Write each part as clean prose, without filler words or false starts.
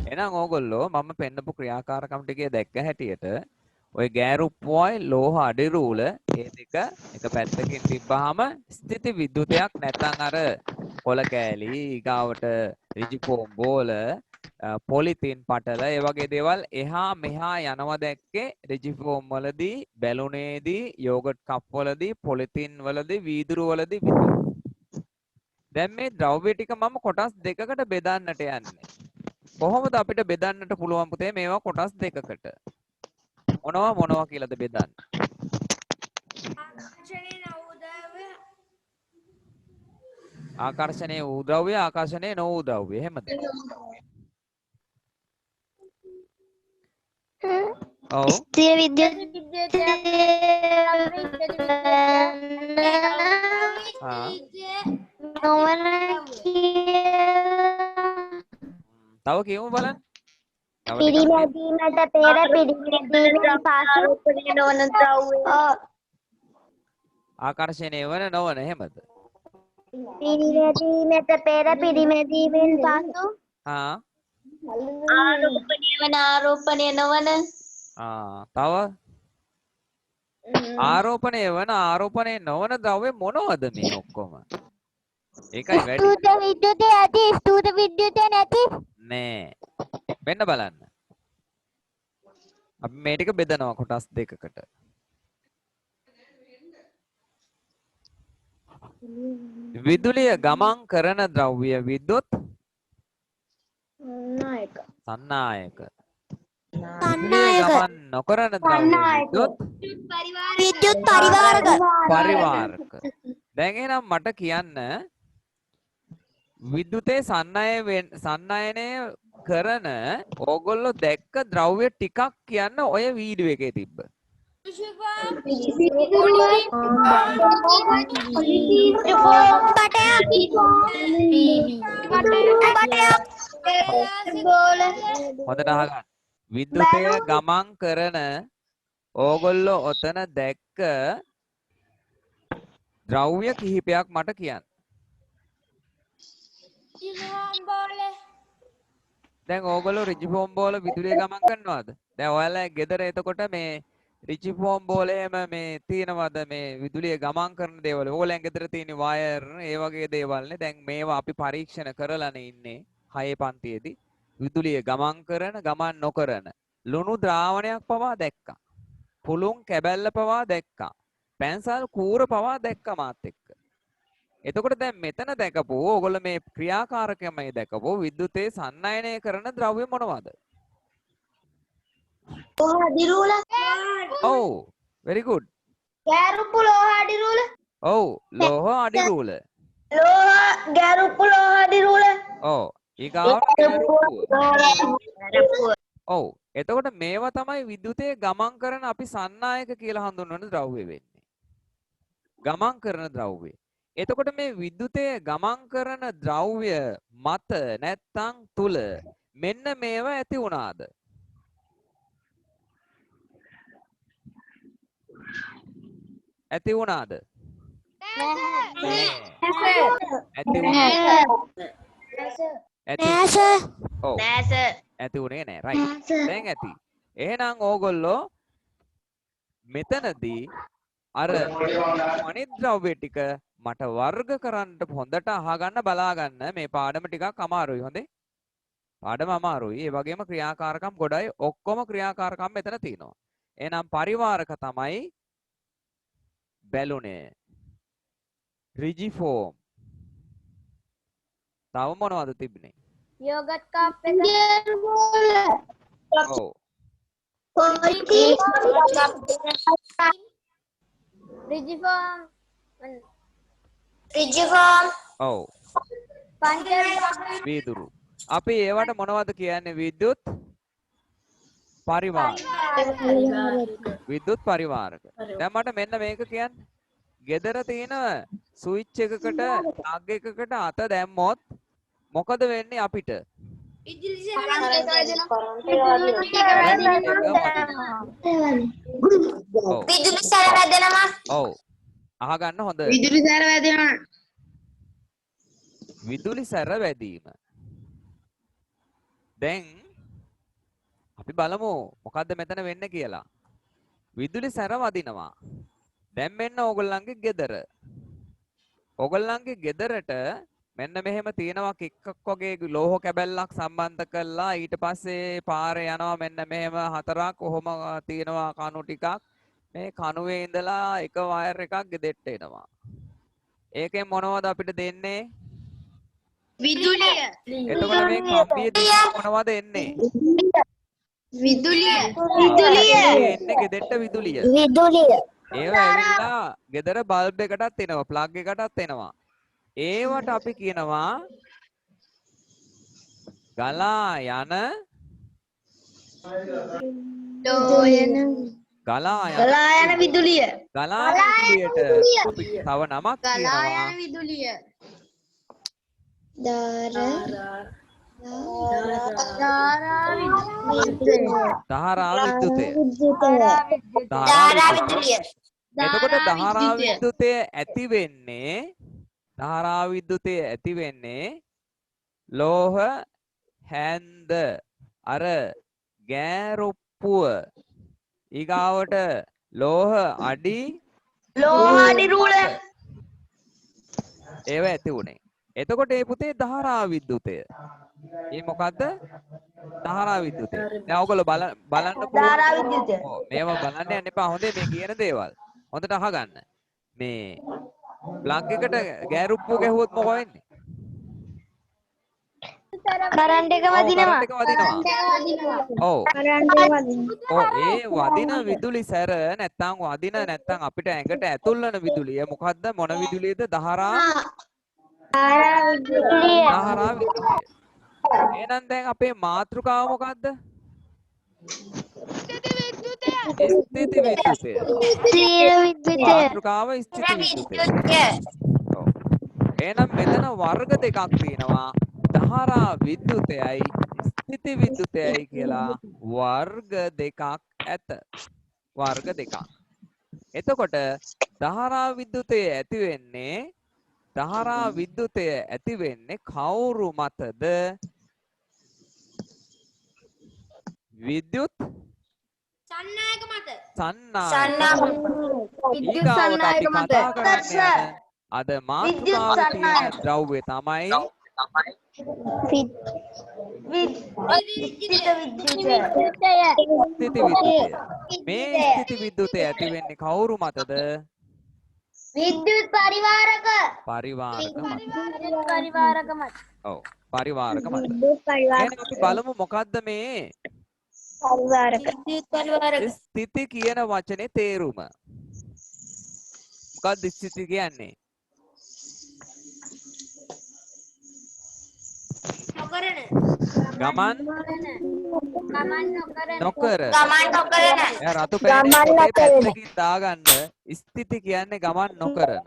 එහෙනම් ඕගොල්ලෝ මම පෙන්නපු ක්‍රියාකාරකම් ටිකේ දැක්ක හැටියට ඔය ගෑරුප්පුවයි ලෝහ අඩිරූල ඒ දෙක එක පැත්තකින් තිබ්බහම ස්ථಿತಿ විද්‍යුතයක් නැත්නම් අර කොළ කෑලි ඊගාවට ඍජු ෆෝම් බෝල පොලිතින් පටල ඒ වගේ දේවල් එහා මෙහා යනවා දැක්කේ ඍජු ෆෝම් වලදී බැලුනේදී යෝගට් කප් වලදී පොලිතින් වලදී වීදුරු වලදී විතරයි. දැන් මේ ද්‍රව්‍ය ටික මම කොටස් දෙකකට බෙදන්නට යන්නේ. කොහොමද අපිට බෙදන්නට පුළුවන් පුතේ මේවා කොටස් දෙකකට? මොනවා කියලාද බෙදන්නේ? ආකර්ෂණයේ වූ ද්‍රව්‍ය ආකර්ෂණයේ නොවූ ද්‍රව්‍ය එහෙමද? ඔව්. ස්ථිර විද්‍යුත් නොවන තව කියමු බලන්න. පිරිමැදීමට පෙර පිරිමැදීමෙන් පසු නොවන ද්‍රව්‍ය. ආකර්ෂණයේ වන නොවන එහෙමද? පිරිමැදීමට පෙර පිරිමැදීමෙන් පසු හා ආරෝපණය වන ආරෝපණය නොවන තව ආරෝපණය වන ආරෝපණය නොවන ද්‍රව්‍ය මොනවද මේ ඔක්කොම? ඒකයි වැඩි. ස්ථූත විද්‍යුතේ ඇති ස්ථූත විද්‍යුතේ නැති නෑ. වෙන්න බලන්න. අපි මේ ටික බෙදනවා කොටස් දෙකකට. විදුලිය ගමන් කරන ද්‍රව්‍ය විද්‍යුත් සන්නායක. විදුලිය ගමන් නොකරන ද්‍රව්‍ය විද්‍යුත් පරිවාරක. දැන් එහෙනම් මට කියන්න විද්‍යුතේ සන්නායනය කරන ඕගොල්ලෝ දැක්ක ද්‍රව්‍ය ටිකක් කියන්න ඔය වීඩියෝ එකේ තිබ්බ. හොඳට අහගන්න. විද්‍යුතය ගමන් කරන ඕගොල්ලෝ ඔතන දැක්ක ද්‍රව්‍ය කිහිපයක් මට කියන්න. දැන් ඕගොල්ලෝ ඍජු ෆෝම් බෝල විදුලිය ගමන් කරනවද? දැන් ඔයාලා ගෙදර එතකොට මේ ඍජු ෆෝම් බෝලේම මේ තියෙනවද මේ විදුලිය ගමන් කරන දේවල්? ඕගොල්ලන් ගෙදර තියෙන වයර් ඒ වගේ දේවල්නේ. දැන් මේවා අපි පරීක්ෂණ කරලානේ ඉන්නේ 6 පන්තියේදී. විදුලිය ගමන් කරන ගමන් නොකරන ලුණු ද්‍රාවණයක් පවා දැක්කා. පුළුන් කැබැල්ල පවා දැක්කා. පැන්සල් කූර පවා දැක්කා මාත් එක්ක. එතකොට දැන් මෙතන දැකපුව ඕගොල්ලෝ මේ ක්‍රියාකාරකමයි දැකපුව විද්‍යුතේ සන්නායනය කරන ද්‍රව්‍ය මොනවද? ලෝහ අඩිරූල. ඔව් very good. ගෑරුප්පු ලෝහ අඩිරූල. ඔව් ලෝහ අඩිරූල. ගෑරුප්පු ලෝහ අඩිරූල. ඔව් ඊගාවට ඔව් එතකොට මේවා තමයි විද්‍යුතේ ගමන් කරන අපි සන්නායක කියලා හඳුන්වන ද්‍රව්‍ය වෙන්නේ. ගමන් කරන ද්‍රව්‍ය. එතකොට මේ විද්‍යුතය ගමන් කරන ද්‍රව්‍ය මත නැත්තම් තුල මෙන්න මේවා ඇති වුණාද? ඇති වුණාද? ඇති වුණා. ඇති වුණේ නෑ රයිට්. දැන් ඇති. එහෙනම් ඕගොල්ලෝ මෙතනදී අර අනිත් ද්‍රව්‍ය ටික මට වර්ග කරන්න හොඳට අහගන්න බලාගන්න. මේ පාඩම ටිකක් අමාරුයි හොඳේ. පාඩම අමාරුයි. ඒ වගේම ක්‍රියාකාරකම් ගොඩයි. ඔක්කොම ක්‍රියාකාරකම් මෙතන තියෙනවා. එහෙනම් පරිවාරක තමයි බැලුනේ. රිජිෆෝම්. තව මොනවද තිබුණේ? යෝගට් කප් එක. ඔව්. රිජිෆෝම්. ඔව්. වීදුරු. අපි ඒවට මොනවද කියන්නේ? විද්‍යුත් පරිවාරක. විද්‍යුත් පරිවාරක. දැන් මට මෙන්න මේක කියන්න. ගෙදර තියෙන ස්විච් එකකට ප්ලග් එකකට අත දැම්මොත් මොකද වෙන්නේ අපිට? විදුලි සැර වැදෙනවා. ඔව්. අහගන්න හොඳ. විදුලි සැර වැදෙනවා. විදුලි සැර වැදීම. දැන් අපි බලමු මොකද්ද මෙතන වෙන්නේ කියලා. විදුලි සැර වදිනවා. දැන් මෙන්න ඕගොල්ලන්ගේ ගෙදර. ඕගොල්ලන්ගේ ගෙදරට මෙන්න මෙහෙම තියෙනවා කික්කක් වගේ ලෝහ කැබැල්ලක් සම්බන්ධ කරලා ඊට පස්සේ පාරේ යනවා මෙන්න මෙහෙම හතරක් කොහොම තියෙනවා කණු ටිකක්. මේ කණුවේ ඉඳලා එක වයර් එකක් ගෙදෙට්ට එනවා. ඒකෙන් මොනවද අපිට දෙන්නේ? විදුලිය. එතකොට මේ කම්බිය දිහා මොනවද එන්නේ? විදුලිය. එන්නේ ගෙදෙට්ට විදුලිය. ඒව ඇවිල්ලා ගෙදර බල්බ් එකටත් එනවා, ප්ලග් එකටත් එනවා. ඒවට අපි කියනවා ගලා යන විදුලිය. ගලා යන විදුලියට අපි තව නමක් කියනවා විදුලිය. ධාරා විද්‍යුතය. එතකොට ධාරා විද්‍යුතය ඇති වෙන්නේ ලෝහ හැන්ද අර ගෑරුප්පුව ඊගාවට ලෝහ අඩි රූල. ඒව ඇති උනේ. එතකොට මේ පුතේ ධාරා විද්‍යුතය. මේ මොකද්ද? ධාරා විද්‍යුතය. දැන් ඔයගොල්ලෝ බලන්න ධාරා විද්‍යුතය. ඔව් මේවා බලන්න යන්න එපා. හොඳේ මේ කියන දේවල්. හොඳට අහගන්න. මේ ප්ලග් එකට ගෑරුප්පුව ගැහුවොත් මොකෝ වෙන්නේ? කරන්ට් එක වදිනවා. ඔව්. ඔව් ඒ වදින විදුලි සැර නැත්තම් අපිට ඇඟට ඇතුල් වෙන විදුලිය මොකද්ද? මොන විදුලියද? ධාරා විද්‍යුතය. එහෙනම් දැන් අපේ මාතෘකාව මොකද්ද? ස්ථිති විද්‍යුතය. මාතෘකාව ස්ථිති විද්‍යුතය. ඔව්. එහෙනම් මෙතන වර්ග දෙකක් තියෙනවා. ධාරා විද්‍යුතයයි ස්ථිති විද්‍යුතයයි කියලා වර්ග දෙකක් ඇත. වර්ග දෙකක්. එතකොට ධාරා විද්‍යුතය ඇති වෙන්නේ කවුරු මතද? විද්‍යුත් සන්නායක මත. ඊගාවට අපි කතා කරන්න යන අද මාතෘකාවේ තියෙන ද්‍රව්‍ය තමයි ස්ථිති විද්‍යුතය. මේ ස්ථිති විද්‍යුතය ඇති වෙන්නේ කවුරු මතද? විද්‍යුත් පරිවාරක. පරිවාරක මත. පරිවාරක මත. ඔව් පරිවාරක මත. එහෙනම් අපි බලමු මොකද්ද මේ විද්‍යුත් පරිවාරක. ස්ථිති කියන වචනේ තේරුම. මොකක්ද ස්ථිති කියන්නේ? නොකරන. ගමන් නොකර. ගමන් නොකරන. එයා රතු පෑනේ පොතේ පැත්තකින් දාගන්න. ස්ථිති කියන්නේ ගමන් නොකරන.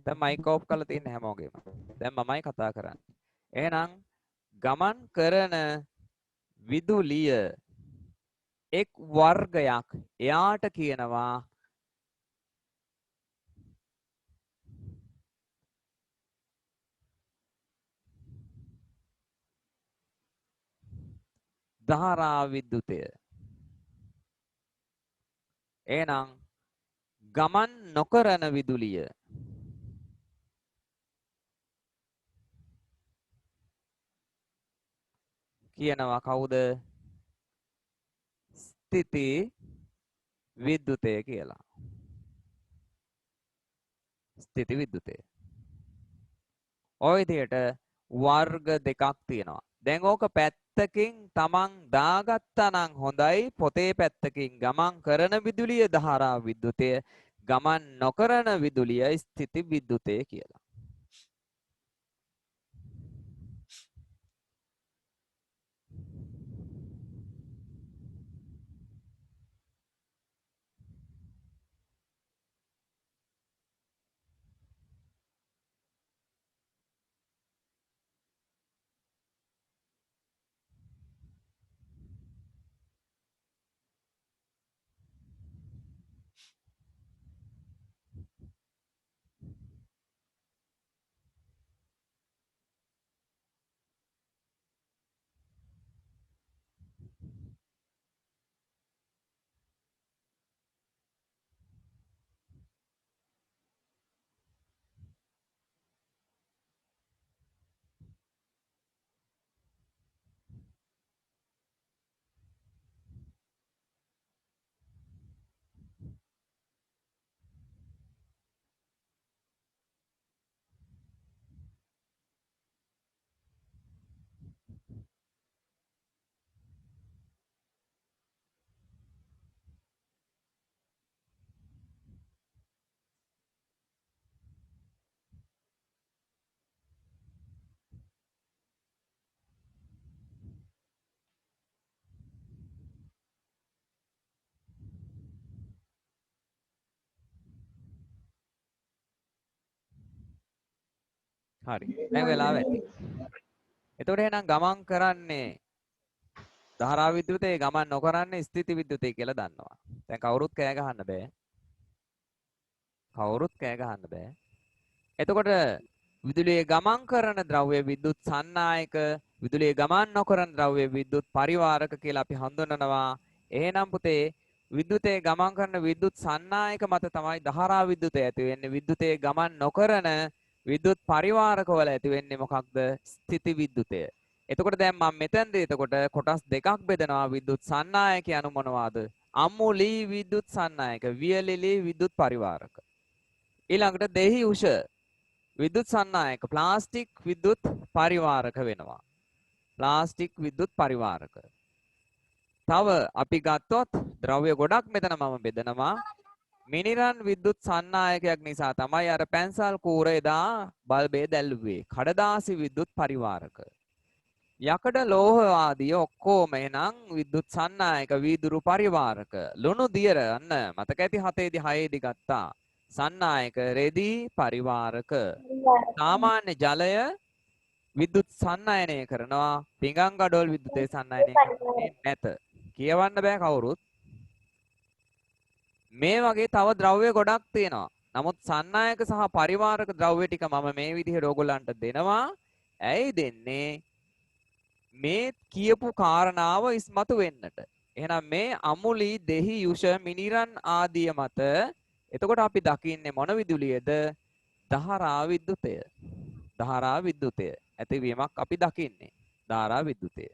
දැන් මයික් ඔෆ් කරලා තියෙන හැමෝගෙම. දැන් මමයි කතා කරන්නේ. එහෙනම් ගමන් කරන විදුලිය එක් වර්ගයක්. එයාට කියනවා ධාරා විද්‍යුතය. එහෙනම් ගමන් නොකරන විදුලිය කියනවා කවුද? ස්ථිති විද්‍යුතය කියලා. ස්ථಿති විද්‍යුතය. ඔය විදිහට වර්ග දෙකක් තියෙනවා. දැන් ඕක පැත්තකින් තමන් දාගත්තා නම් හොඳයි. පොතේ පැත්තකින් ගමන් කරන විදුලිය ධාරා විද්‍යුතය, ගමන් නොකරන විදුලිය ස්ථಿತಿ විද්‍යුතය කියලා. හරි. දැන් වෙලාව ඇති. එතකොට එහෙනම් ගමන් කරන්නේ ධාරා විද්‍යුතේ, ගමන් නොකරන්නේ ස්ථಿತಿ විද්‍යුතේ කියලා දන්නවා. දැන් කවුරුත් කෑ ගහන්න බෑ. කවුරුත් කෑ ගහන්න බෑ. එතකොට විදුලියේ ගමන් කරන ද්‍රව්‍ය විද්‍යුත් සන්නායක, විදුලියේ ගමන් නොකරන ද්‍රව්‍ය විද්‍යුත් පරිවාරක කියලා අපි හඳුන්වනවා. එහෙනම් පුතේ විද්‍යුතේ ගමන් කරන විද්‍යුත් සන්නායක මත තමයි ධාරා විද්‍යුතය ඇති වෙන්නේ. විද්‍යුතේ ගමන් නොකරන විද්‍යුත් පරිවාරක වල ඇති වෙන්නේ මොකක්ද? ස්ථಿತಿ විද්‍යුතය. එතකොට දැන් මම මෙතනදී එතකොට කොටස් දෙකක් බෙදනවා. විද්‍යුත් සන්නායක යනු මොනවාද? අමුලී විද්‍යුත් සන්නායක, වියලිලි විද්‍යුත් පරිවාරක. ඊළඟට දෙහි උෂ විද්‍යුත් සන්නායක, ප්ලාස්ටික් විද්‍යුත් පරිවාරක වෙනවා. ප්ලාස්ටික් විද්‍යුත් පරිවාරක. තව අපි ගත්තොත් ද්‍රව්‍ය ගොඩක් මෙතන මම බෙදනවා. මිනිරන් විද්‍යුත් සන්නායකයක් නිසා තමයි අර පැන්සල් කූර එදා බල්බේ දැල්ුවේ. කඩදාසි විද්‍යුත් පරිවාරක. යකඩ ලෝහ ආදී ඔක්කොම එනම් විද්‍යුත් සන්නායක වීදුරු පරිවාරක. ලුණු දියර අන්න මතක ඇති 7 දී 6 දී ගත්තා. සන්නායක රෙදි පරිවාරක. සාමාන්‍ය ජලය විද්‍යුත් සන්නායනය කරනවා. පිඟන් ගඩොල් විද්‍යුතේ සන්නායනය කරන්නේ නැත. කියවන්න බෑ කවුරුත්. මේ වගේ තව ද්‍රව්‍ය ගොඩක් තියෙනවා. නමුත් සන්නායක සහ පරිවාරක ද්‍රව්‍ය ටික මම මේ විදිහට ඕගොල්ලන්ට දෙනවා. ඇයි දෙන්නේ? මේ කියපු කාරණාව ඉස්මතු වෙන්නට. එහෙනම් මේ අමුලි දෙහි යුෂ මිනිරන් ආදිය මත එතකොට අපි දකින්නේ මොන විදුලියද? ධාරා විද්‍යුතය. ධාරා විද්‍යුතය ඇතිවීමක් අපි දකින්නේ. ධාරා විද්‍යුතය.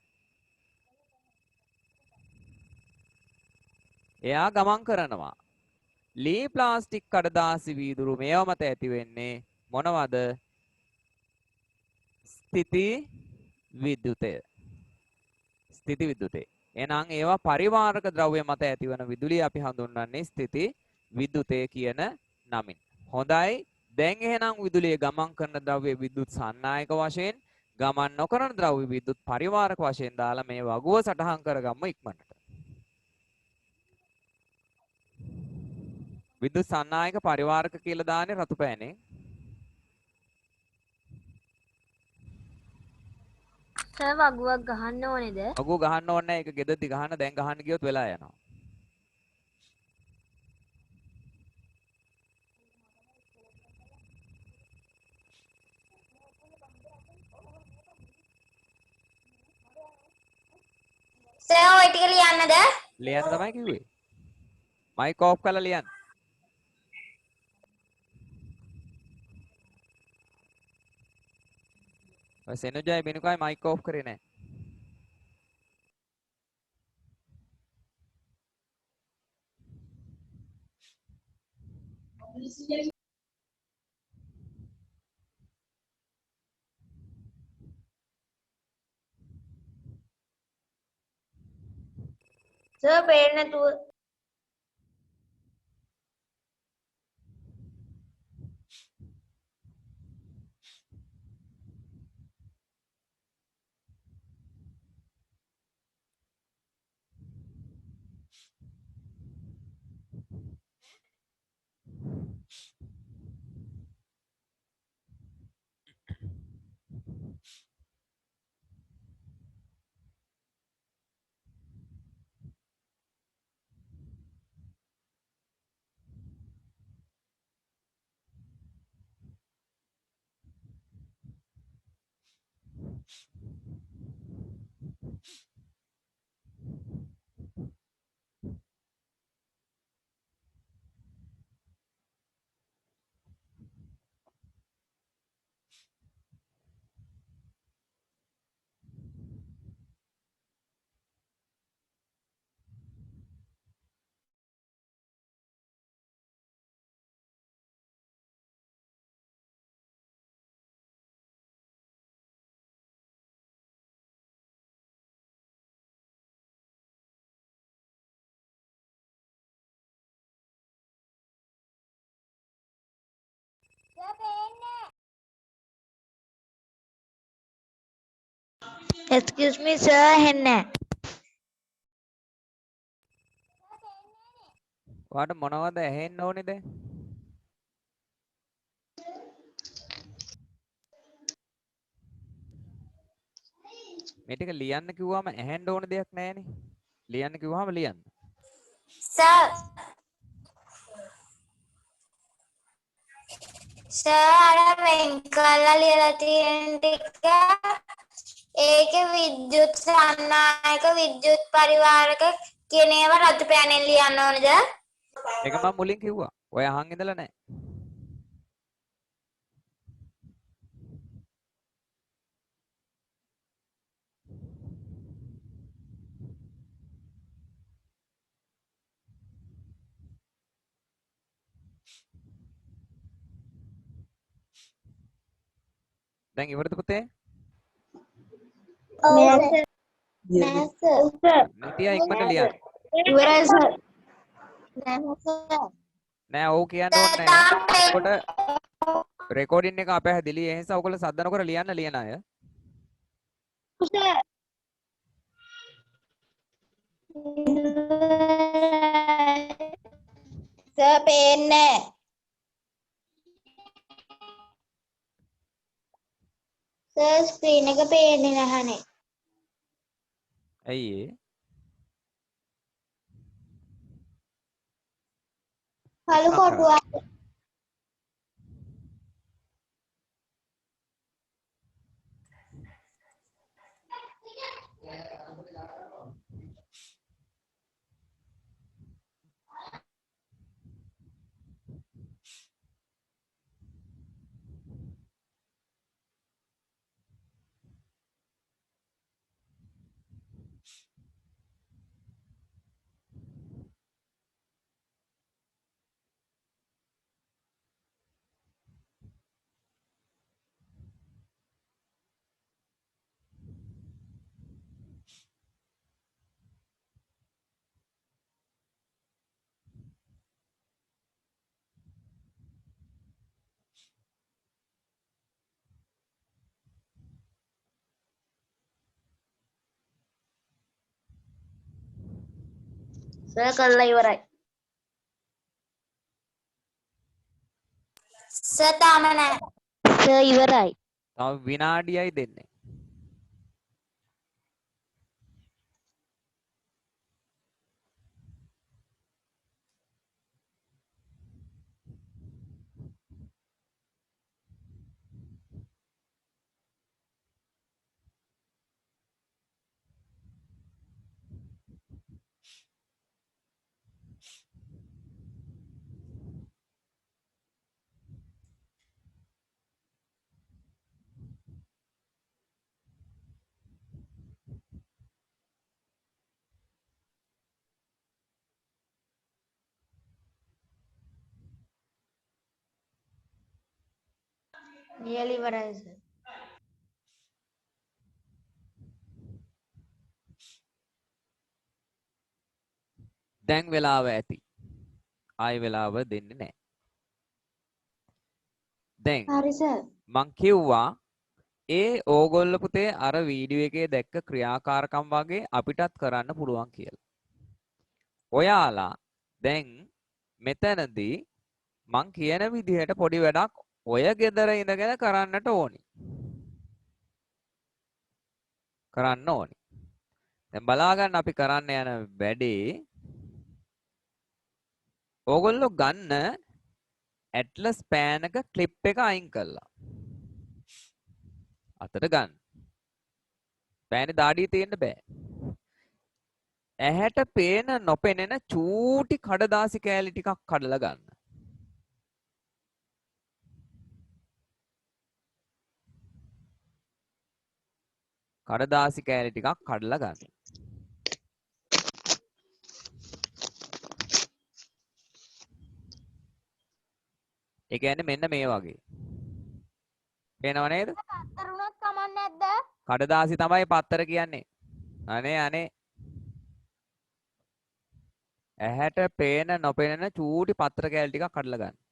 එයා ගමන් කරනවා. ලී ප්ලාස්ටික් කඩදාසි වීදුරු මේවා මත ඇති වෙන්නේ මොනවද? ස්ථಿತಿ විද්‍යුතය. ස්ථಿತಿ විද්‍යුතේ. එහෙනම් ඒවා පරිවාරක ද්‍රව්‍ය මත ඇතිවන විදුලිය අපි හඳුන්වන්නේ ස්ථಿತಿ විද්‍යුතේ කියන නමින්. හොඳයි. දැන් එහෙනම් විදුලිය ගමන් කරන ද්‍රව්‍ය විද්‍යුත් සන්නායක වශයෙන්, ගමන් නොකරන ද්‍රව්‍ය විද්‍යුත් පරිවාරක වශයෙන් දාලා මේ වගුව සටහන් කරගමු ඉක්මනට. විද්‍යුත් සන්නායක පරිවාරක කියලා දාන්නේ රතු පෑනේ. සර් වගුවක් ගහන්න ඕනේද? වගුව ගහන්න ඕනේ නැහැ. ඒක ගෙදරදි ගහන්න. දැන් ගහන්න ගියොත් වෙලා යනවා. සර් ඔය ටික ලියන්නද? ලියන්න තමයි කිව්වේ. මයික් ඕෆ් කරලා ලියන්න. ඔය සෙනුජයි බිනුකයි මයික් ඕෆ් කරේ නැහැ. සර් පේන්නේ නැතුව. Excuse me sir ඇහෙන්නේ නැහැ. ඔයාට මොනවද ඇහෙන්න ඕනේ දැන්? මේ ටික ලියන්න කිව්වම ඇහෙන්න ඕන දෙයක් නැහැනේ. ලියන්න කිව්වම ලියන්න. සර් සර් අර වෙන් කරලා ලියලා තියෙන ටික ඒකේ විද්‍යුත් සන්නායක විද්‍යුත් පරිවාරක කියන ඒවා රතු පෑනෙන් ලියන්න ඕනද? ඒක මම මුලින් කිව්වා. ඔය අහන් ඉඳලා නැහැ. දැන් ඉවරද පුතේ? නෑ සර්. නිතියා ඉක්මනට ලියන්න. ඉවරයි සර්. නෑ සර්. නෑ ඔව් කියන්න ඕනේ නැහැ. එතකොට රෙකෝඩින් එක අපැහැදිලි. ඒ නිසා ඔයගොල්ලෝ සද්ද නොකර ලියන්න ලියන අය. සර් පේන්නේ සර් ස්ක්‍රීන් එක පේන්නේ නැහනේ. ඇයි ඒ? කළු කොටුවක්. සර් කළා ඉවරයි. සර් තාම නැහැ. සර් ඉවරයි. තව විනාඩියයි දෙන්නේ. නියලි ඉවරයි සර්. දැන් වෙලාව ඇති. ආයි වෙලාව දෙන්නේ නැහැ. දැන් හරි සර්. මං කිව්වා ඒ ඕගොල්ලෝ පුතේ අර වීඩියෝ එකේ දැක්ක ක්‍රියාකාරකම් වගේ අපිටත් කරන්න පුළුවන් කියලා. ඔයාලා දැන් මෙතනදී මං කියන විදිහට පොඩි වැඩක් ඔය ගෙදර ඉඳගෙන කරන්නට ඕනි. කරන්න ඕනි. දැන් බලා ගන්න අපි කරන්න යන වැඩේ ඕගොල්ලෝ ගන්න ඇට්ලස් පෑන් එක ක්ලිප් එක අයින් කළා. අතට ගන්න. පෑනේ දාඩිය තියෙන්න බෑ. ඇහැට පේන නොපෙනෙන චූටි කඩදාසි කෑලි ටිකක් කඩලා ගන්න. කඩදාසි කෑලි ටිකක් කඩලා ගන්න. ඒ කියන්නේ මෙන්න මේ වගේ. පේනව නේද? පත්තරුණක් කමන්නේ නැද්ද? කඩදාසි තමයි පත්තර කියන්නේ. අනේ අනේ. ඇහැට පේන නොපෙනෙන චූටි පත්තර කෑලි ටිකක් කඩලා ගන්න.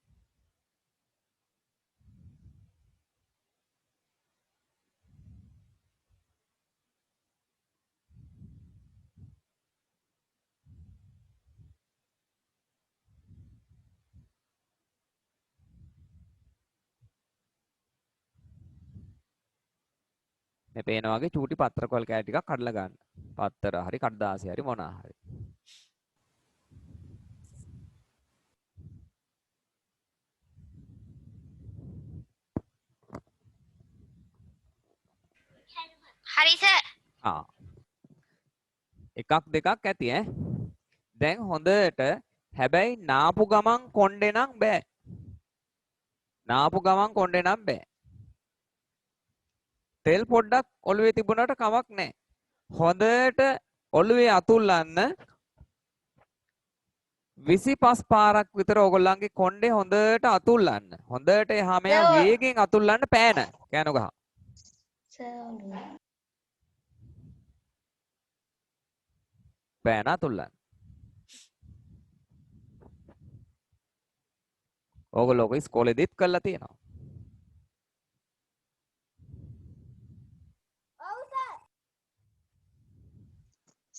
මේ පේන වගේ චූටි පත්තර කොල් කෑලි ටිකක් කඩලා ගන්න. පත්තර හරි කඩදාසි හරි මොනවා හරි. හරි සර්. එකක් දෙකක් ඇති ඈ. දැන් හොඳට හැබැයි නාපු ගමන් කොණ්ඩේ නම් බෑ. නාපු ගමන් කොණ්ඩේ නම් බෑ. තෙල් පොඩ්ඩක් ඔළුවේ තිබුණාට කමක් නැහැ. හොඳට ඔළුවේ අතුල්ලන්න 25 පාරක් විතර ඕගොල්ලන්ගේ කොණ්ඩේ හොඳට අතුල්ලන්න. හොඳට එහා මෙහා වේගෙන් අතුල්ලන්න පෑන. කෑනු ගහ. පෑන අතුල්ලන්න. ඕගොල්ලෝ ඔක ඉස්කෝලේදීත් කරලා තියෙනවා.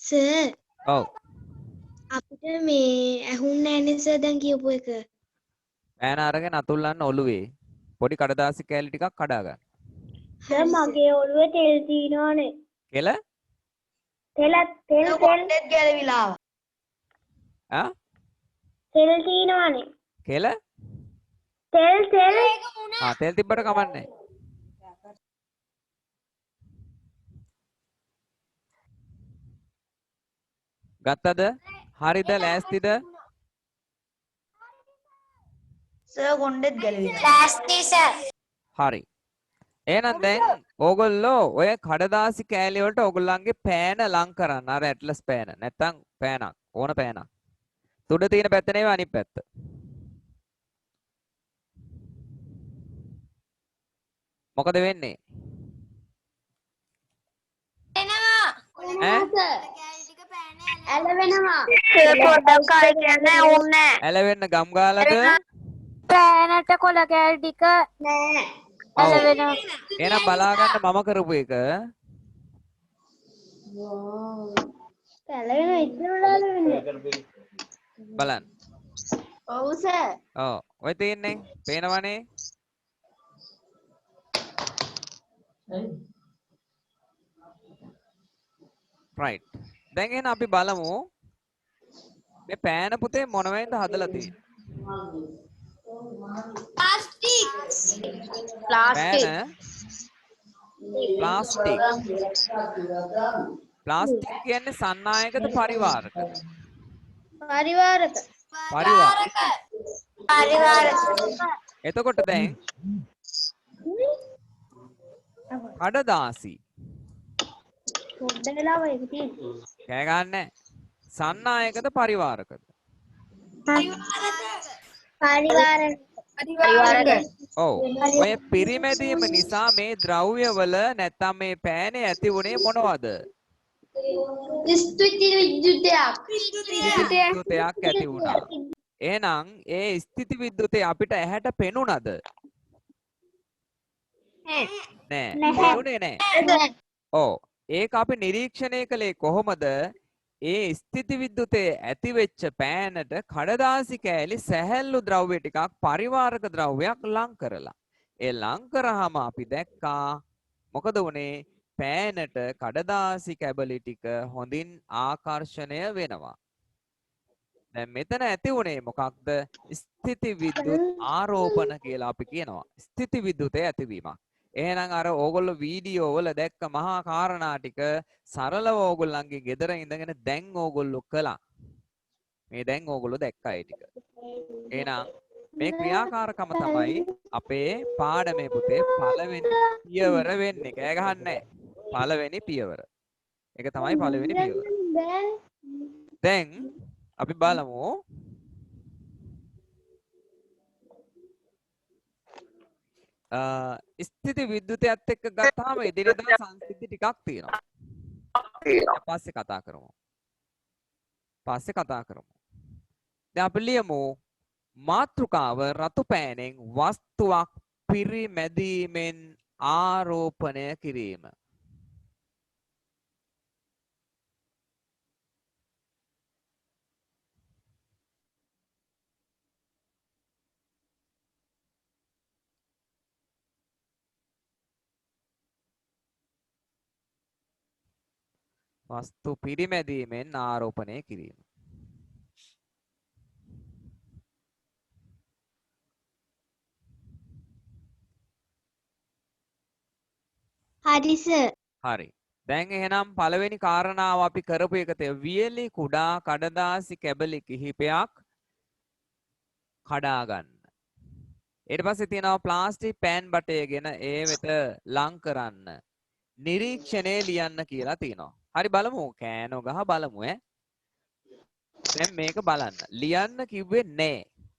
සර්. ඔව්. අපිට මේ ඇහුන්නේ නැහැ සර් දැන් කියපු එක. පෑන අරගෙන අතුල්ලන්න ඔළුවේ. පොඩි කඩදාසි කෑලි ටිකක් කඩා ගන්න. සර් මගේ ඔළුවේ තෙල් තියෙනවනේ. කෙල? තෙල් කොණ්ඩෙත් ගැලවිලා. ආ? තෙල් තියෙනවනේ. කෙල? තෙල් තෙල් තිබ්බට කමන්නේ. ගත්තද? හරිද? ලෑස්තිද? සර් කොණ්ඩෙත් ගැලවිලා. ලෑස්ති සර්. හරි. එහෙනම් දැන් ඕගොල්ලෝ ඔය කඩදාසි කෑලි වලට ඕගොල්ලන්ගේ පෑන ලං කරන්න. අර ඇට්ලස් පෑන. නැත්තම් පෑනක්. ඕන පෑනක්. තුඩ තියෙන පැත්ත නෙවෙයි අනිත් පැත්ත. මොකද වෙන්නේ? එනවා. ඇලවෙනවා. පොඩ්ඩක් කාලේ කියන්නේ ඕනේ. ඇලවෙන්න ගම් ගාලාද? පෑනට කොළ කෑලි ටික නෑ. ඇලවෙනවා. එහෙනම් බලා ගන්න මම කරපු එක. ඇලවෙනවා ඉතින් වෙන්නේ. බලන්න. ඔව් සර්. ඔව්. ඔය තියෙන්නේ. පේනවනේ? right. දැන් එහෙනම් අපි බලමු මේ පෑන පුතේ මොන වෙන්ද හදලා තියෙන්නේ? ප්ලාස්ටික්. ප්ලාස්ටික් කියන්නේ සන්නායකද පරිවාරකද? පරිවාරක. පරිවාරක. එතකොට දැන් කඩදාසි පොඩ්ඩ වෙලාව ඒක තියෙන්නේ. කෑ ගන්නෑ. සන්නායකද පරිවාරකද? පරිවාරක. ඔව්. ඔය පිරිමැදීම නිසා මේ ද්‍රව්‍යවල නැත්තම් මේ පෑනේ ඇති වුණේ මොනවද? ස්තුති විද්‍යුතයක්. ස්ථಿති විද්‍යුතයක් ඇති වුණා. එහෙනම් ඒ ස්ථಿತಿ විද්‍යුතේ අපිට ඇහැට පෙනුණද? නෑ. පෙනුනේ නෑ. ඔව්. ඒක අපි නිරීක්ෂණය කළේ කොහොමද? ඒ ස්ථಿತಿ විද්‍යුතේ ඇති වෙච්ච පෑනට කඩදාසි කෑලි සැහැල්ලු ද්‍රව්‍ය ටිකක් පරිවාරක ද්‍රව්‍යයක් ලං කරලා. ඒ ලං කරාම අපි දැක්කා මොකද වුනේ? පෑනට කඩදාසි කැබලි ටික හොඳින් ආකර්ෂණය වෙනවා. දැන් මෙතන ඇති වුනේ මොකක්ද? ස්ථಿತಿ විද්‍යුත් ආරෝපණ කියලා අපි කියනවා. ස්ථಿತಿ විද්‍යුතේ ඇතිවීමක්. එහෙනම් අර ඕගොල්ලෝ වීඩියෝ වල දැක්ක මහා කාරණා ටික සරලව ඕගොල්ලන්ගේ ගෙදර ඉඳගෙන දැන් ඕගොල්ලෝ කළා. මේ දැන් ඕගොල්ලෝ දැක්කා ඒ ටික. එහෙනම් මේ ක්‍රියාකාරකම තමයි අපේ පාඩමේ පුතේ පළවෙනි පියවර වෙන්නේ. කෑ ගහන්නේ නැහැ. පළවෙනි පියවර. ඒක තමයි පළවෙනි පියවර. දැන් අපි බලමු ස්ථಿತಿ විද්‍යුතයත් එක්ක ගත්තාම එදිනෙදා සංසිද්ධි ටිකක් තියෙනවා. පස්සේ කතා කරමු. දැන් අපි ලියමු මාතෘකාව රතු පෑනෙන් වස්තුවක් පිරිමැදීමෙන් ආරෝපණය කිරීම. වස්තු පිරිමැදීමෙන් ආරෝපණය කිරීම. හරි සර්. හරි. දැන් එහෙනම් පළවෙනි කාරණාව අපි කරපු එක තමයි වියලි කුඩා කඩදාසි කැබලි කිහිපයක් කඩා ගන්න. ඊට පස්සේ තියෙනවා ප්ලාස්ටික් පෑන් බටයගෙන ඒ වෙත ලං කරන්න. නිරීක්ෂණය ලියන්න කියලා තියෙනවා. හරි බලමු. කෑනෝ ගහ බලමු ඈ. දැන් මේක බලන්න. ලියන්න කිව්වේ නෑ.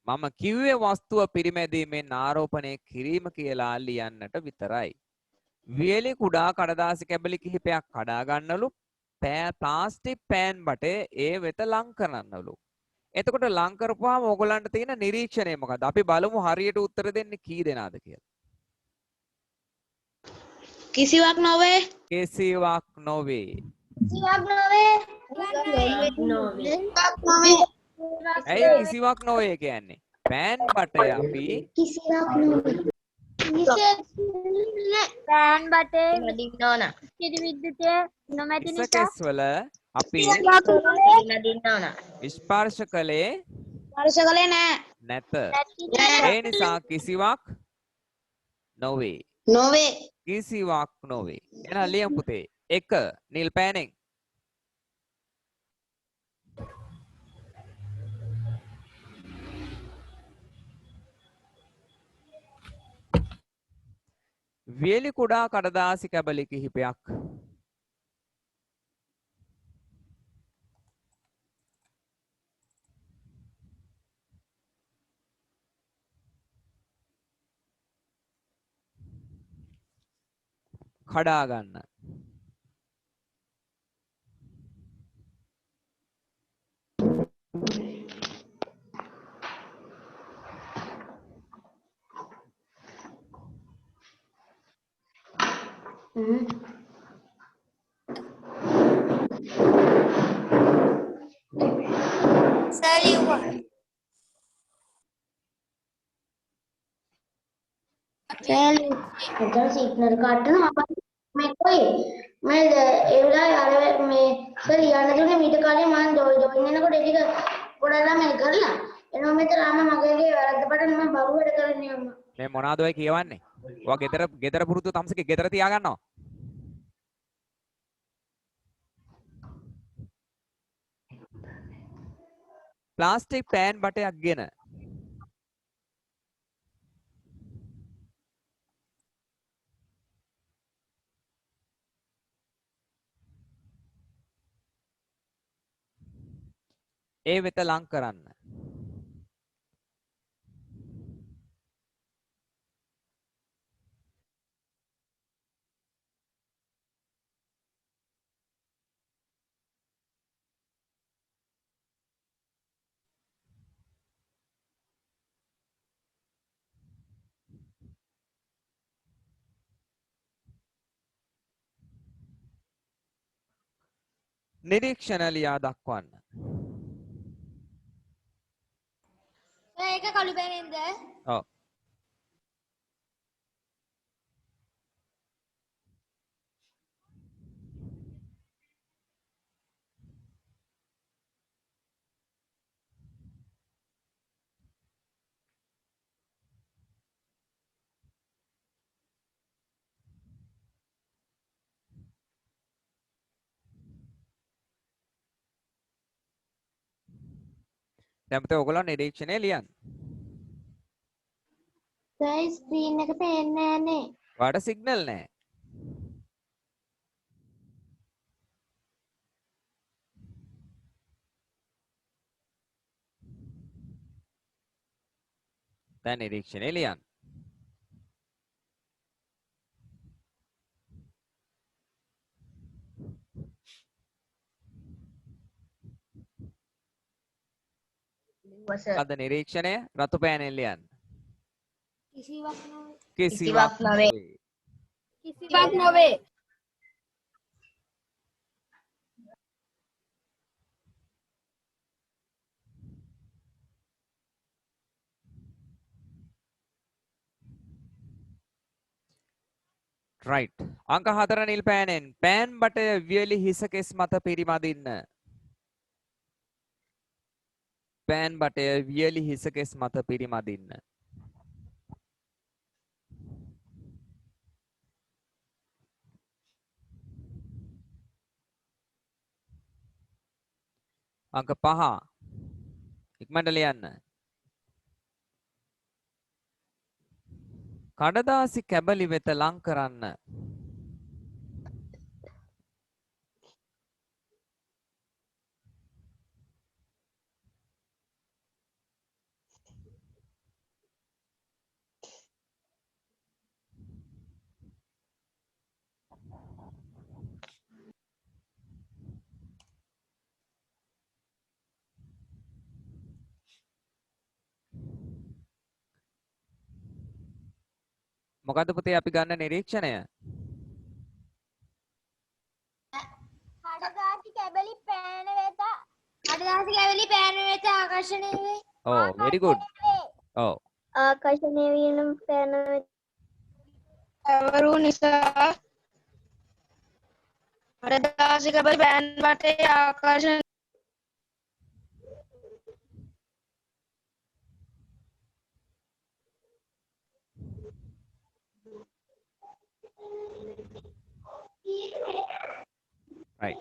මම කිව්වේ වස්තුව පිරිමැදීමෙන් ආරෝපණය කිරීම කියලා ලියන්නට විතරයි. වියලි කුඩා කඩදාසි කැබලි කිහිපයක් කඩා ගන්නලු ප්ලාස්ටික් පෑන් බටේ ඒ වෙත ලං කරන්නලු. එතකොට ලං කරපුවාම ඕගොල්ලන්ට තියෙන නිරීක්ෂණය මොකද්ද? අපි බලමු හරියට උත්තර දෙන්නේ කී දෙනාද කියලා. කිසිවක් නොවේ. කිසිවක් නොවේ. කිසිවක් නොවේ. ඇයි කිසිවක් නොවේ කියන්නේ? පෑන් බටය අපි කිසිවක් නොවේ. පෑන් බටේ නදින්න ඕන. ස්ථಿತಿ විද්‍යුතය නොමැති නිසා ඉසකෙස් වල අපි නදින්න ඕන. ස්පර්ශ කළේ ස්පර්ශ කළේ නෑ. නැත. ඒ නිසා කිසිවක් නොවේ. නොවේ. කිසිවක් නොවේ. එහෙනම් ලියමු පුතේ. 1 නිල් පෑනෙන් වියලි කුඩා කඩදාසි කැබලි කිහිපයක් කඩා ගන්න. සර් ලිව්වා. සෑලි අද සිග්නල් කාටන මේ කොයි මේ ඒ වෙලාවේ අර මේ සර් යන්න දුන්නේ මීට කලින් මම ජොයින් වෙනකොට ඒක පොඩක් ළමයි කරලා එනවා මෙතන මගේ වැරද්දපට මම බරු වැඩ කරන්නේ අම්මා. මේ මොනවද ඔය කියවන්නේ? ඔයා ගෙදර පුරුදු තම්සගේ ගෙදර තියාගන්නවා. ප්ලාස්ටික් පෑන් බටයක් ගෙන ඒ වෙත ලං කරන්න. නිරීක්ෂණ ලියා දක්වන්න. ඒක කළු පෑනෙන්ද? ඔව්. දැන් පුතේ ඔයගොල්ලෝ නිරීක්ෂණය ලියන්න. සර් ස්ක්‍රීන් එක පේන්නේ නැහනේ. ඔයාලට සිග්නල් නැහැ. දැන් නිරීක්ෂණය ලියන්න. අද නිරීක්ෂණය රතු පෑනෙන් ලියන්න. කිසිවක් නොවේ. කිසිවක් නොවේ. right. අංක 4 නිල් පෑනෙන් පෑන් බටය වියලි හිස කෙස් මත පිරිමදින්න. පෑන් බටය වියලි හිස කෙස් මත පිරිමදින්න. අංක 5 ඉක්මනට ලියන්න. කඩදාසි කැබලි වෙත ලං කරන්න. මොකද්ද පුතේ අපි ගන්න නිරීක්ෂණය? කඩදාසි කැබලි පෑන වෙත ආකර්ෂණය වේ. Oh, very good. Oh, ආකර්ෂණය වීම පෑන වෙත ඇවරු නිසා කඩදාසි කැබලි පෑන් බටේ ආකර්ෂණ right.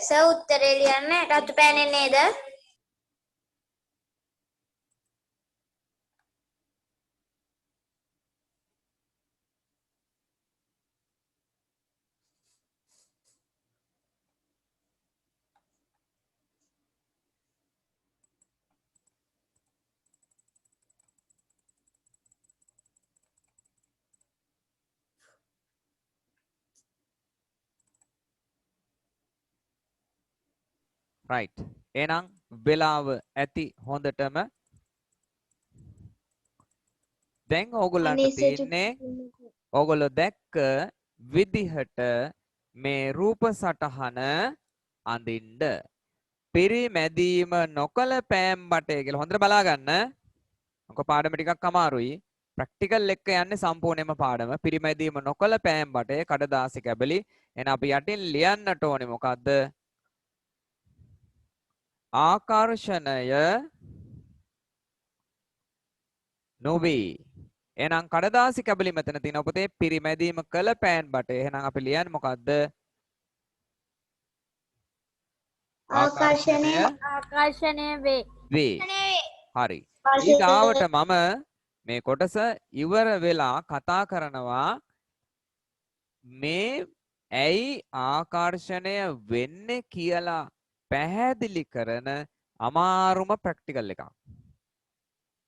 සර් උත්තරේ ලියන්න රතු පෑනෙන් නේද? Right. එහෙනම් වෙලාව ඇති හොඳටම දැන් ඕගොල්ලන්ට තියෙන්නේ ඕගොල්ලෝ දැක්ක විදිහට මේ රූප සටහන අඳින්න පිරිමැදීම නොකල පෑම් බටය කියලා හොඳට බලා ගන්න. මොකද පාඩම ටිකක් අමාරුයි. ප්‍රැක්ටිකල් එක යන්නේ සම්පූර්ණයෙන්ම පාඩම. පිරිමැදීම නොකල පෑම් බටය කඩදාසි කැබලි. එහෙනම් අපි යටින් ලියන්නට ඕනේ මොකද්ද? ආකර්ෂණය නොවේ. එහෙනම් කඩදාසි කැබලි මෙතන තියෙන පුතේ පිරිමැදීම කළ පෑන් බටය. එහෙනම් අපි ලියන්නේ මොකද්ද? ආකර්ෂණය වේ. හරි. ඊගාවට මම මේ කොටස ඉවර වෙලා කතා කරනවා මේ ඇයි ආකර්ෂණය වෙන්නේ කියලා පැහැදිලි කරන අමාරුම ප්‍රැක්ටිකල් එකක්.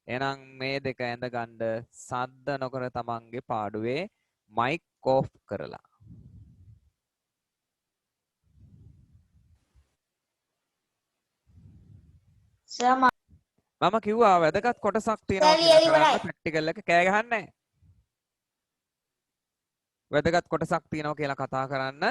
එහෙනම් මේ දෙක ඇඳ ගන්න සද්ද නොකර තමන්ගේ පාඩුවේ මයික් ඔෆ් කරලා. මම කිව්වා වැදගත් කොටසක් තියෙනවා කියලා කරන්න ප්‍රැක්ටිකල් එක කෑ ගහන්නේ. වැදගත් කොටසක් තියෙනවා කියලා කතා කරන්න.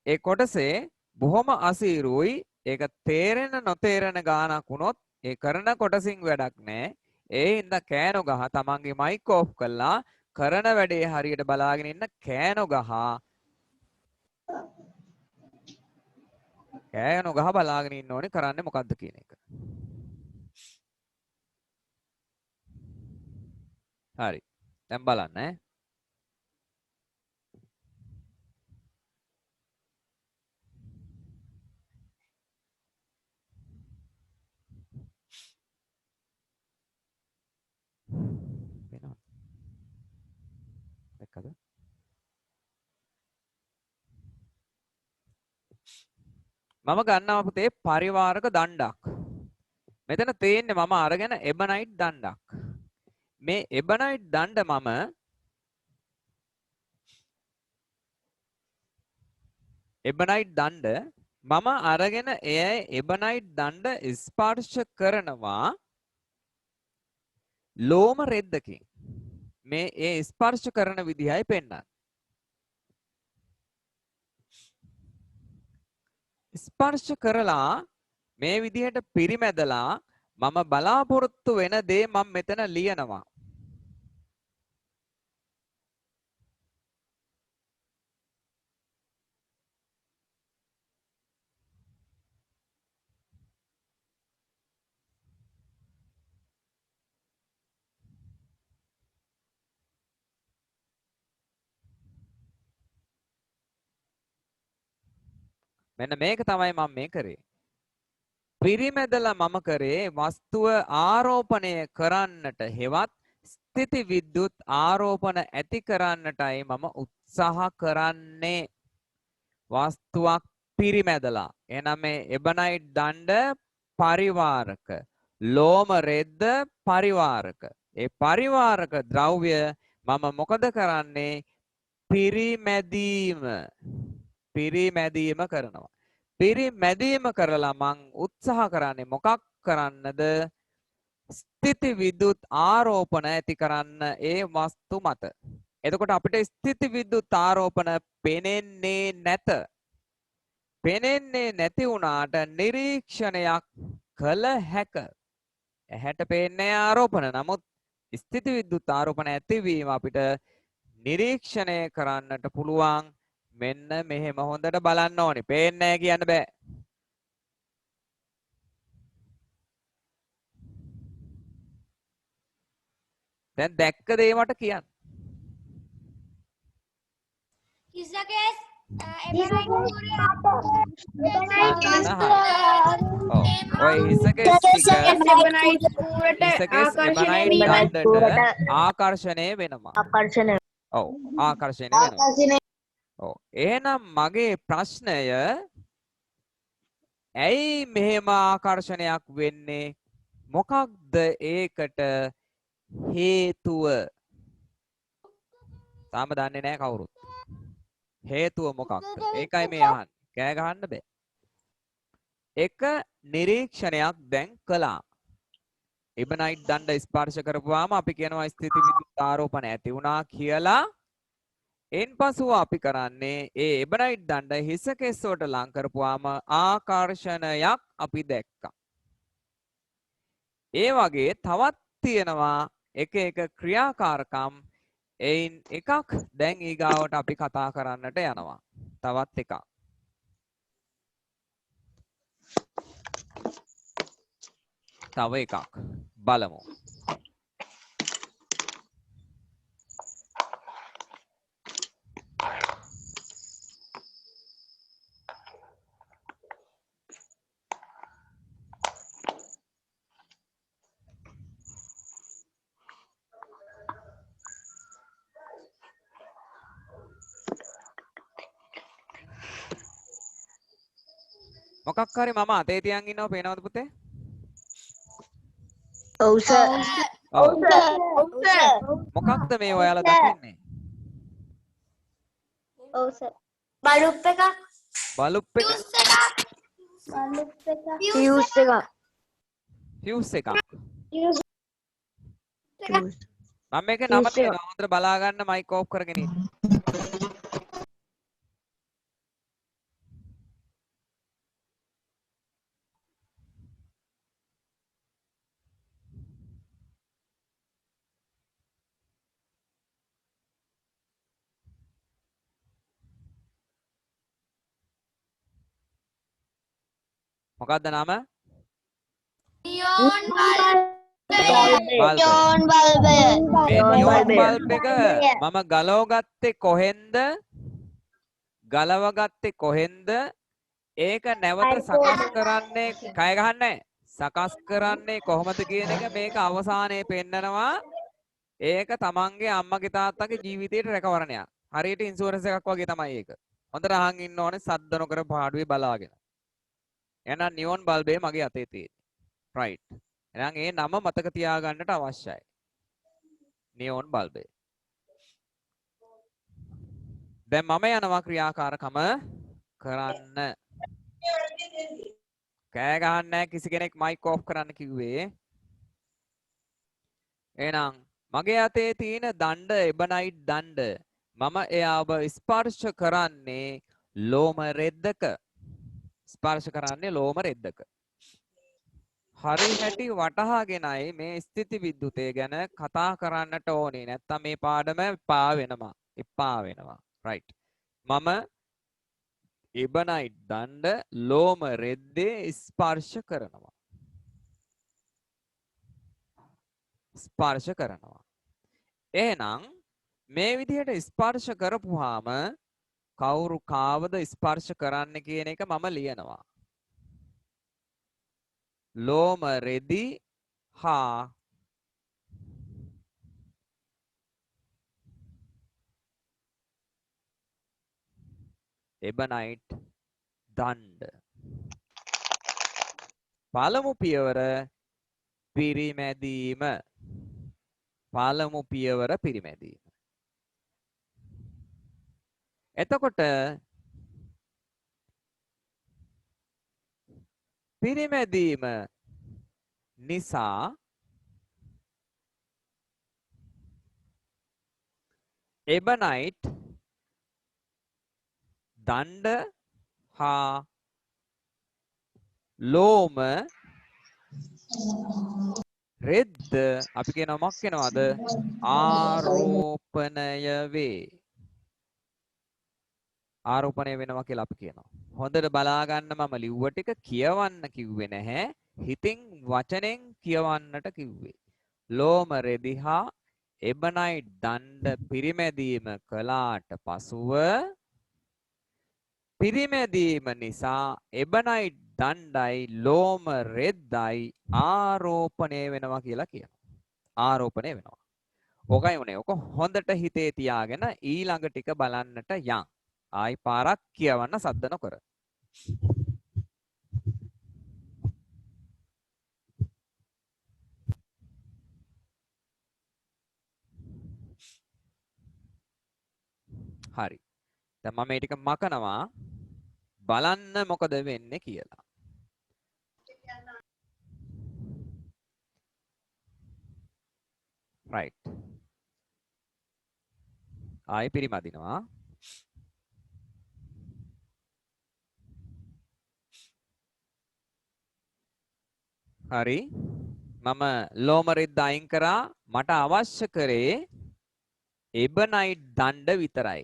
ඒ කොටසේ බොහොම අසීරුයි. ඒක තේරෙන නොතේරෙන ගානක් වුණොත් ඒ කරන කොටසින් වැඩක් නැහැ. ඒ හින්දා කෑනෝ ගහ තමන්ගේ මයික් ඔෆ් කළා කරන වැඩේ හරියට බලාගෙන ඉන්න කෑනෝ ගහ බලාගෙන ඉන්න ඕනේ කරන්නේ මොකද්ද කියන එක. හරි. දැන් බලන්න ඈ. වෙනවද? දැක්කද? මම ගන්නවා පුතේ පරිවාරක දණ්ඩක්. මෙතන තියෙන්නේ මම අරගෙන එබනයිට් දණ්ඩක්. මේ එබනයිට් දණ්ඩ මම අරගෙන එයයි එබනයිට් දණ්ඩ ස්පර්ශ කරනවා ලෝම රෙද්දකින්. මේ ඒ ස්පර්ශ කරන විදිහයි පෙන්නන්නේ. ස්පර්ශ කරලා මේ විදිහට පිරිමැදලා මම බලාපොරොත්තු වෙන දේ මම මෙතන ලියනවා. මෙන්න මේක තමයි මම මේ කරේ. පිරිමැදලා මම කරේ වස්තුව ආරෝපණය කරන්නට හෙවත් ස්ථಿತಿ විද්‍යුත් ආරෝපණ ඇති කරන්නටයි මම උත්සාහ කරන්නේ. වස්තුවක් පිරිමැදලා. එහෙනම් මේ එබනයිට් දණ්ඩ පරිවාරක, ලෝම රෙද්ද පරිවාරක. ඒ පරිවාරක ද්‍රව්‍ය මම මොකද කරන්නේ? පිරිමැදීම කරනවා. පිරිමැදීම කරලා මං උත්සාහ කරන්නේ මොකක් කරන්නද? ස්ථಿತಿ විද්‍යුත් ආරෝපණ ඇති කරන්න ඒ වස්තු මත. එතකොට අපිට ස්ථಿತಿ විද්‍යුත් ආරෝපණ පෙනෙන්නේ නැත. පෙනෙන්නේ නැති වුණාට නිරීක්ෂණයක් කළ හැක. ඇහැට පේන්නේ ආරෝපණ. නමුත් ස්ථಿತಿ විද්‍යුත් ආරෝපණ ඇතිවීම අපිට නිරීක්ෂණය කරන්නට පුළුවන්. මෙන්න මෙහෙම හොඳට බලන්න ඕනේ. පේන්නේ නැහැ කියන්න බෑ. දැන් දැක්ක දේ මට කියන්න. ඔය හිසකෙස් ආකර්ෂණය වෙනවා. ඔව් ආකර්ෂණය වෙනවා. ඔව් එහෙනම් මගේ ප්‍රශ්නය ඇයි මෙහෙම ආකර්ෂණයක් වෙන්නේ? මොකක්ද ඒකට හේතුව? තාම දන්නේ නැහැ කවුරුත්. හේතුව මොකක්ද? ඒකයි මේ අහන්නේ. කෑ ගහන්න බෑ. එක නිරීක්ෂණයක් දැන් කළා. ඉබ්බනයිට් දණ්ඩ ස්පර්ශ කරපුවාම අපි කියනවා ස්ථಿತಿ විද්‍යුත් ආරෝපණ ඇති වුණා කියලා. එන්පසුව අපි කරන්නේ ඒ ඉබ්බනයිට් දණ්ඩ හිස කෙස්සුවට ලං කරපුවාම ආකර්ෂණයක් අපි දැක්කා. ඒ වගේ තවත් තියෙනවා එක එක ක්‍රියාකාරකම්. එයින් එකක් දැන් ඊගාවට අපි කතා කරන්නට යනවා. තවත් එකක්. තව එකක් බලමු. මොකක් හරි මම අතේ තියන් ඉන්නව පේනවද පුතේ? ඔව් සර්. ඔව්. මොකක්ද මේ ඔයාලා දකින්නේ? ඔව් සර්. බලුප් එකක්. බලුප් එක. ෆියුස් එක. ෆියුස් එකක්. මම මේකේ නම තියෙනවා. හොඳට බලා ගන්න මයික් ඕෆ් කරගෙන ඉන්න. මොකක්ද නම? නියෝන් බල්බ්. නියෝන් බල්බය. මේ නියෝන් බල්බ් එක මම ගලවගත්තේ කොහෙන්ද? ගලවගත්තේ කොහෙන්ද? ඒක නැවත සකස් කරන්නේ කය ගහන්නේ. සකස් කරන්නේ කොහොමද කියන එක මේක අවසානයේ පෙන්නනවා. ඒක තමන්ගේ අම්මගේ තාත්තගේ ජීවිතේට රැකවරණයක්. හරියට ඉන්ෂුරන්ස් එකක් වගේ තමයි ඒක. හොඳට අහන් ඉන්න ඕනේ සද්ද නොකර පාඩුවේ බලාගෙන. එහෙනම් නියෝන් බල්බේ මගේ අතේ තියෙන්නේ. right. එහෙනම් ඒ නම මතක තියාගන්නට අවශ්‍යයි. නියෝන් බල්බේ. දැන් මම යනවා ක්‍රියාකාරකම කරන්න. කෑ ගහන්නේ නැහැ කිසි කෙනෙක් මයික් ඕෆ් කරන්න කිව්වේ. එහෙනම් මගේ අතේ තියෙන දණ්ඩ එබනයිට් දණ්ඩ මම එයාව ස්පර්ශ කරන්නේ ලෝම රෙද්දක. ස්පර්ශ කරන්නේ ලෝම රෙද්දක. හරි හැටි වටහාගෙනයි මේ ස්ථಿತಿ විද්‍යුතය ගැන කතා කරන්නට ඕනේ. නැත්තම් මේ පාඩම එපා වෙනවා. එපා වෙනවා. right. මම එබනයිට් දණ්ඩ ලෝම රෙද්දේ ස්පර්ශ කරනවා. ස්පර්ශ කරනවා. එහෙනම් මේ විදිහට ස්පර්ශ කරපුවාම කවුරු කාවද ස්පර්ශ කරන්න කියන එක මම ලියනවා. ලෝම රෙදි හා එබනයිට් දණ්ඩ. පළමු පියවර පිරිමැදීම. පළමු පියවර පිරිමැදීම. එතකොට පිරිමැදීම නිසා එබනයිට් දණ්ඩ හා ලෝම රෙද්ද අපි කියනවා මොකක් වෙනවද? ආරෝපණය වේ. ආරෝපණය වෙනවා කියලා අපි කියනවා. හොඳට බලා ගන්න මම ලිව්ව ටික කියවන්න කිව්වේ නැහැ. හිතින් වචනෙන් කියවන්නට කිව්වේ. ලෝම රෙදි හා එබනයිට් දණ්ඩ පිරිමැදීම කළාට පසුව පිරිමැදීම නිසා එබනයිට් දණ්ඩයි ලෝම රෙද්දයි ආරෝපණය වෙනවා කියලා කියනවා. ආරෝපණය වෙනවා. ඕකයි උනේ. ඕක හොඳට හිතේ තියාගෙන ඊළඟ ටික බලන්නට යන්. ආයි පාරක් කියවන්න සද්ද නොකර. හරි. දැන් මම මේ ටික මකනවා බලන්න මොකද වෙන්නේ කියලා. right. ආයි පිරිමදිනවා. හරි. මම ලෝමරිද්ද අයින් කරා. මට අවශ්‍ය කරේ එබනයිට් දණ්ඩ විතරයි.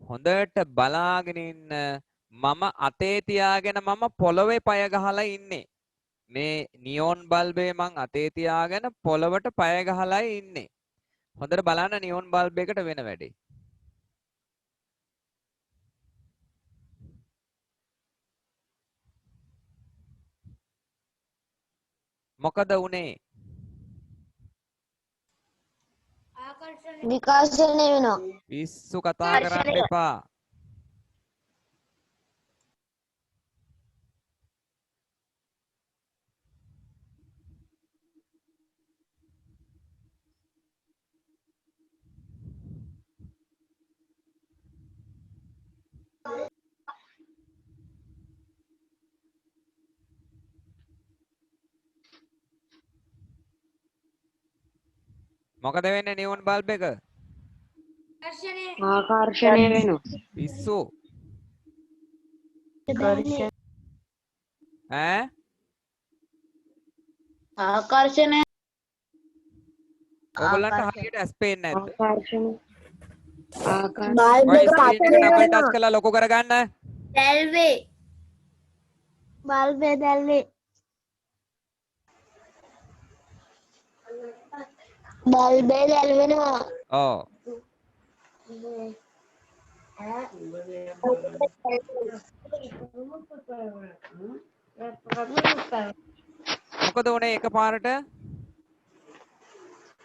හොඳට බලාගෙන ඉන්න. මම අතේ තියාගෙන මම පොළවේ පය ගහලා ඉන්නේ. මේ නියෝන් බල්බේ මං අතේ තියාගෙන පොළවට පය ගහලා ඉන්නේ. හොඳට බලන්න නියෝන් බල්බ් එකට වෙන වැඩේ. මොකද උනේ? විකාශනය වෙනවා. පිස්සු කතා කරන්න එපා. මොකද වෙන්නේ නියෝන් බල්බ් එක? ආකර්ෂණය වෙනවා. පිස්සු. ඈ? ආකර්ෂණය ඔයගොල්ලන්ට හරියට ඇස් පේන්නේ නැද්ද? ආකර්ෂණය ඔය ස්ක්‍රීන් එක ඩබල් ටච් කරලා ලොකු කරගන්න. දැල්වේ බල්බේ දැල්වේ දැල්වෙනවා. ඔව්. මොකද උනේ එකපාරට?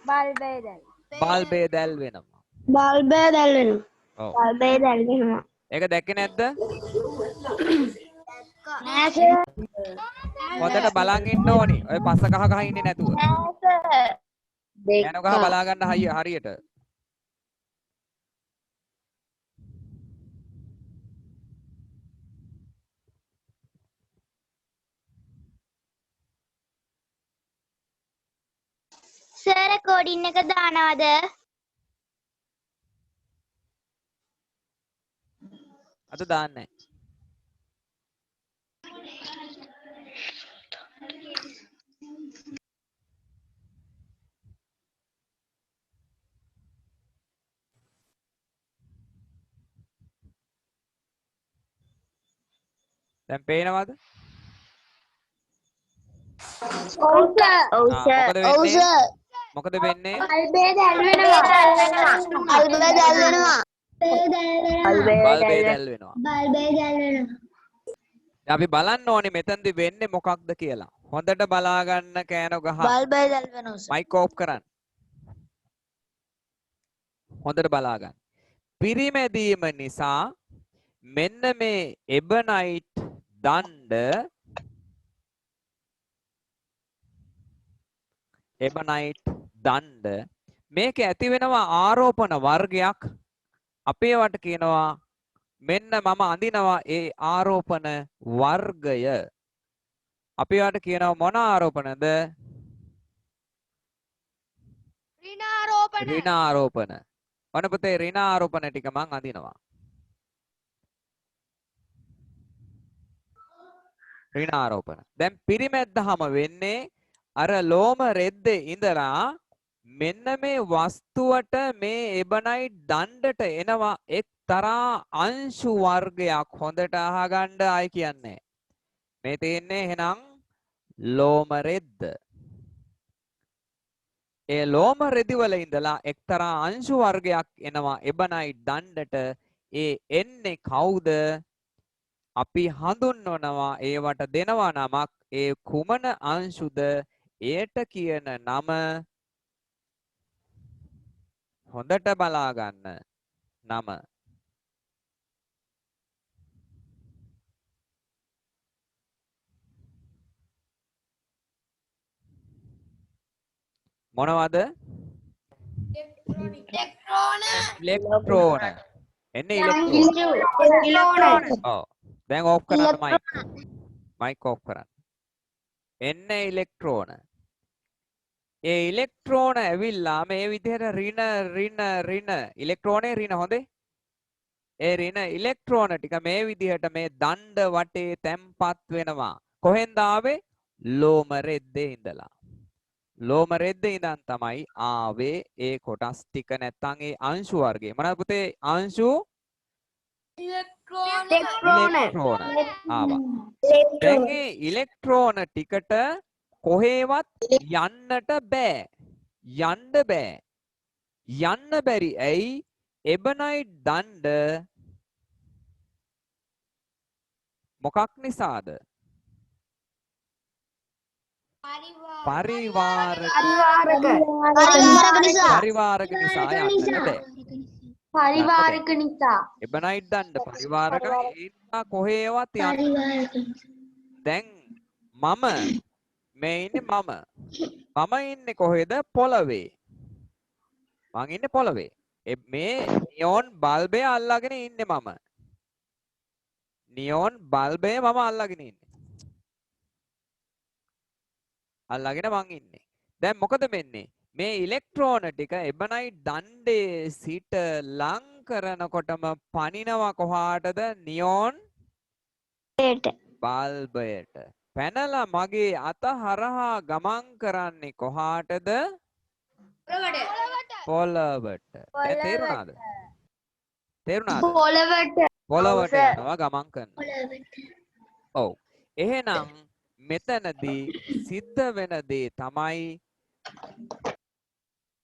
බල්බේ දැල් බල්බේ දැල් වෙනවා. බල්බේ දැල්වෙනවා. ඔව්. බල්බේ දැල්වෙනවා. ඒක දැක්කේ නැද්ද? නෑ සර්. හොඳට බලන් ඉන්න ඕනි. ඔය පස්ස කහ කහ ඉන්නේ නැතුව. යන ගහ බලා ගන්න හරියට. සර් රෙකෝඩින් එක දානවද? අද දාන්නේ නැහැ. දැන් පේනවද? ඔව් සර්. මොකද වෙන්නේ? මොකද වෙන්නේ? බල්බේ දැල්වෙනවා. බල්බේ දැල්වෙනවා. බල්බේ දැල් වෙනවා. බල්බේ දැල්වෙනවා. අපි බලන්න ඕනේ මෙතනදි වෙන්නේ මොකක්ද කියලා. හොඳට බලා ගන්න කෑනෝ ගහ. බල්බේ දැල්වෙනවා සර්. මයික් ඕෆ් කරන්න. හොඳට බලා ගන්න. පිරිමැදීම නිසා මෙන්න මේ එබනයිට් දණ්ඩ මේක ඇති වෙනවා ආරෝපණ වර්ගයක්. අපේ වට කියනවා මෙන්න මම අඳිනවා ඒ ආරෝපණ වර්ගය. අපේ වට කියනවා මොන ආරෝපණද? ඍණ ආරෝපණ. ඔන්න පුතේ ඍණ ආරෝපණ ටික මං අඳිනවා. ඍණ ආරෝපණ. දැන් පිරිමැද්දාම වෙන්නේ අර ලෝම රෙද්දේ ඉඳලා මෙන්න මේ වස්තුවට මේ එබනයිට් දණ්ඩට එනවා එක්තරා අංශු වර්ගයක්. හොඳට අහගන්න ආයි කියන්නේ. මේ තියෙන්නේ එහෙනම් ලෝම රෙද්ද. ඒ ලෝම රෙදි වල ඉඳලා එක්තරා අංශු වර්ගයක් එනවා එබනයිට් දණ්ඩට. ඒ එන්නේ කවුද? අපි හඳුන්වනවා ඒවට දෙනවා නමක්. ඒ කුමන අංශුද? එයට කියන නම හොඳට බලා ගන්න නම මොනවද? ඉලෙක්ට්‍රෝන. එන්නේ ඉලෙක්ට්‍රෝන. ඔව්. දැන් ඕෆ් කරන්න මයික් ඕෆ් කරන්න. එන්නේ ඉලෙක්ට්‍රෝන. ඒ ඉලෙක්ට්‍රෝන ඇවිල්ලා මේ විදිහට ඍණ ඉලෙක්ට්‍රෝනේ ඍණ හොඳේ. ඒ ඍණ ඉලෙක්ට්‍රෝන ටික මේ විදිහට මේ දණ්ඩ වටේ තැම්පත් වෙනවා. කොහෙන්ද ආවේ? ලෝම රෙද්දේ ඉඳලා. ලෝම රෙද්දේ ඉඳන් තමයි ආවේ ඒ කොටස් ටික නැත්තම් ඒ අංශු වර්ගය. මොනවද පුතේ අංශු? ඉලෙක්ට්‍රෝන ආවා. දැන් මේ ඉලෙක්ට්‍රෝන ටිකට කොහෙවත් යන්නට බෑ. යන්න බෑ. යන්න බැරි ඇයි? එබනයිට් දණ්ඩ මොකක් නිසාද? පරිවාරක නිසා යන්නට බෑ. පරිවාරක නිසා. එබනයිට් දණ්ඩ පරිවාරක ඉන්න කොහෙවත් යන්න. දැන් මම මේ ඉන්නේ මම ඉන්නේ කොහෙද? පොළවේ. මං ඉන්නේ පොළවේ. මේ නියෝන් බල්බය අල්ලගෙන ඉන්නේ මම. නියෝන් බල්බය මම අල්ලගෙන ඉන්නේ. අල්ලගෙන මං ඉන්නේ. දැන් මොකද වෙන්නේ? මේ ඉලෙක්ට්‍රෝන ටික එබනයිට් දණ්ඩේ සිට ලං කරනකොටම පනිනවා කොහාටද? නියෝන් බල්බයට. පැනලා මගේ අත හරහා ගමන් කරන්නේ කොහාටද? පොළවට. දැන් තේරුණාද? පොළවට යනවා ගමන් කරනවා. ඔව්. එහෙනම් මෙතනදී සිද්ධ වෙන දේ තමයි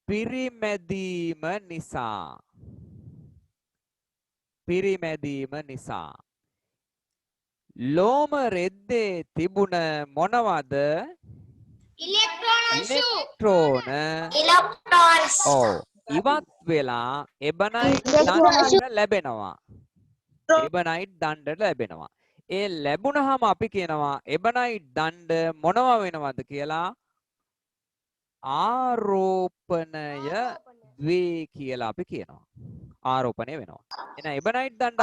පිරිමැදීම නිසා. පිරිමැදීම නිසා. ලෝම රෙද්දේ තිබුණ මොනවද? ඉලෙක්ට්‍රෝන්ස්. ඔව්. ඉවත් වෙලා එබනයිට් දණ්ඩට ලැබෙනවා. එබනයිට් දණ්ඩට ලැබෙනවා. ඒ ලැබුණාම අපි කියනවා එබනයිට් දණ්ඩ මොනවා වෙනවද කියලා? ආරෝපණය වේ කියලා අපි කියනවා. ආරෝපණය වෙනවා. එහෙනම් එබනයිට් දණ්ඩ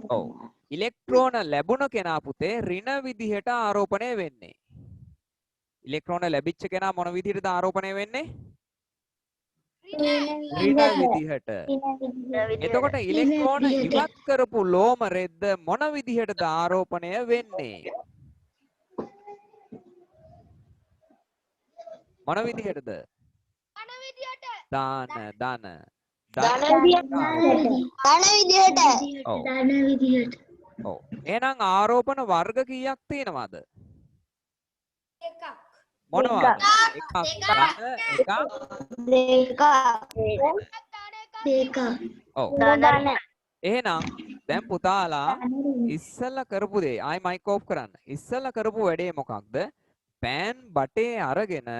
ඔව්. ඉලෙක්ට්‍රෝන ලැබුණ කෙනා පුතේ ඍණ විදිහට ආරෝපණය වෙන්නේ. ඉලෙක්ට්‍රෝන ලැබිච්ච කෙනා මොන විදිහටද ආරෝපණය වෙන්නේ? ඍණ විදිහට. එතකොට ඉලෙක්ට්‍රෝන ඉවත් කරපු ලෝම රෙද්ද මොන විදිහටද ආරෝපණය වෙන්නේ? මොන විදිහටද? දාන විදියට. ඔව්. එහෙනම් ආරෝපණ වර්ග කීයක් තියෙනවද? මොනවද? දෙක. ඔව්. එහෙනම් දැන් පුතාලා ඉස්සෙල්ලා කරපු දේ ආයි මයික් ඕෆ් කරන්න. ඉස්සෙල්ලා කරපු වැඩේ මොකක්ද? පෑන් බටේ අරගෙන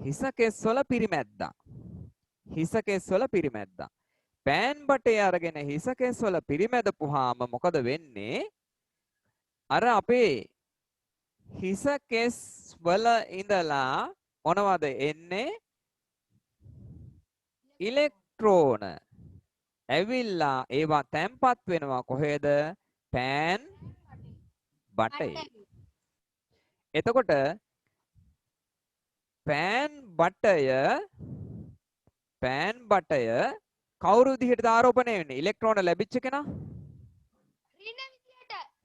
හිස කෙස්වල පිරිමැද්දා. හිස කෙස්වල පිරිමැද්දා. පෑන් බටේ අරගෙන හිස කෙස්වල පිරිමැදපුවාම මොකද වෙන්නේ? අර අපේ හිස කෙස් වල ඉඳලා මොනවද එන්නේ? ඉලෙක්ට්‍රෝන ඇවිල්ලා ඒවා තැම්පත් වෙනවා කොහෙද? පෑන් බටේ. එතකොට පෑන් බටය කවුරු විදිහටද ආරෝපණය වෙන්නේ? ඉලෙක්ට්‍රෝන ලැබිච්ච කෙනා?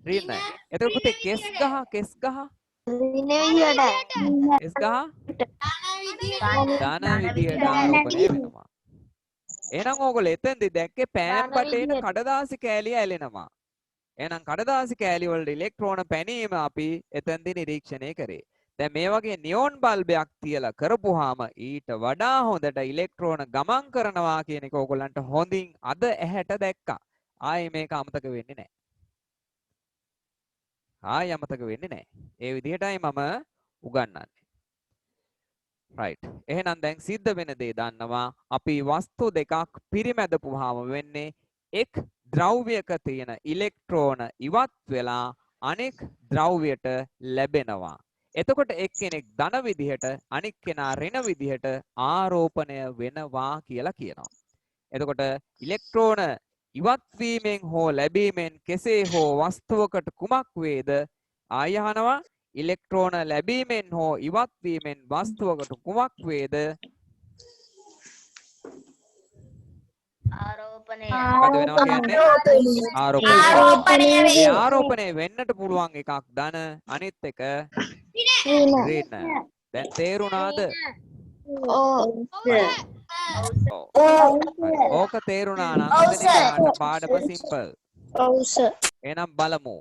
ඍණ. එතකොට පුතේ කෙස් ගහ කෙස් ගහ ධන විදිහට ආරෝපණය වෙනවා. එහෙනම් ඕගොල්ලෝ එතෙන්දී දැක්කේ පෑන් බටේට කඩදාසි කෑලිය ඇලෙනවා. එහෙනම් කඩදාසි කෑලි වලට ඉලෙක්ට්‍රෝන පැනීම අපි එතෙන්දී නිරීක්ෂණය කරේ. දැන් මේ වගේ නියෝන් බල්බයක් තියලා කරපුවාම ඊට වඩා හොඳට ඉලෙක්ට්‍රෝන ගමන් කරනවා කියන එක ඕගොල්ලන්ට හොඳින් අද ඇහැට දැක්කා. ආයේ මේක අමතක වෙන්නේ නැහැ. ආයේ අමතක වෙන්නේ නැහැ. ඒ විදිහටයි මම උගන්වන්නේ. right. එහෙනම් දැන් සිද්ධ වෙන දේ දන්නවා. අපි වස්තු දෙකක් පිරිමැදපුවාම වෙන්නේ එක් ද්‍රව්‍යයක තියෙන ඉලෙක්ට්‍රෝන ඉවත් වෙලා අනෙක් ද්‍රව්‍යයට ලැබෙනවා. එතකොට එක්කෙනෙක් ධන විදිහට අනික් කෙනා ඍණ විදිහට ආරෝපණය වෙනවා කියලා කියනවා. එතකොට ඉලෙක්ට්‍රෝන ඉවත් වීමෙන් හෝ ලැබීමෙන් කෙසේ හෝ වස්තුවකට කුමක් වේද? ආය අහනවා ඉලෙක්ට්‍රෝන ලැබීමෙන් හෝ ඉවත් වීමෙන් වස්තුවකට කුමක් වේද? ආරෝපණය. මොකද වෙනවා කියන්නේ? ආරෝපණය. ආරෝපණය ඒ වේ. ආරෝපණය වෙන්නට පුළුවන් එකක් ධන අනිත් එක ඍණ. දැන් තේරුණාද? ඔව්. හරි. ඕක තේරුණා නම් ඔව් එතනින් සර්. එහාට පාඩම සිම්පල්. ඔව් සර්. එහෙනම් බලමු.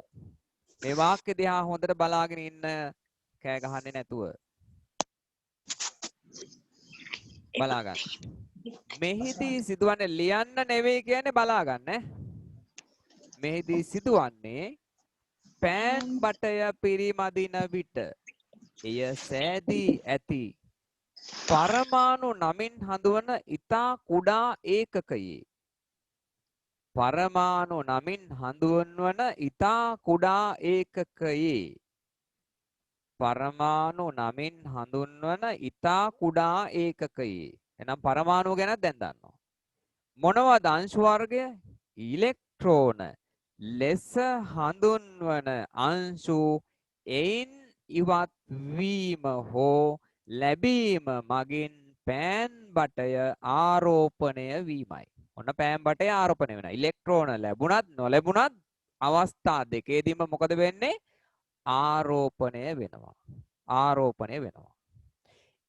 මේ වාක්‍ය දිහා හොඳට බලාගෙන ඉන්න කෑ ගහන්නේ නැතුව. බලා ගන්න. මෙහිදී සිදුවන්නේ ලියන්න නෙවෙයි කියන්නේ බලා ගන්න. මෙහිදී සිදුවන්නේ පෑන් බටය පිරිමදින විට එය සෑදී ඇති පරමාණු නමින් හඳුවන ඊතා කුඩා ඒකකයේ පරමාණු නමින් හඳුන්වන ඊතා කුඩා ඒකකයේ පරමාණු නමින් හඳුන්වන ඊතා කුඩා ඒකකයේ එහෙනම් පරමාණු ගැන දැන් දන්නවා මොනවද අංශු වර්ගය ඉලෙක්ට්‍රෝන ලෙස හඳුන්වන අංශු එයින් ඉවත් වීම හෝ ලැබීම මගින් පෑන් බටය ආරෝපණය වීමයි. ඔන්න පෑන් බටය ආරෝපණය වෙනවා. ඉලෙක්ට්‍රෝන ලැබුණත් නොලැබුණත් අවස්ථා දෙකේදීම මොකද වෙන්නේ? ආරෝපණය වෙනවා. ආරෝපණය වෙනවා.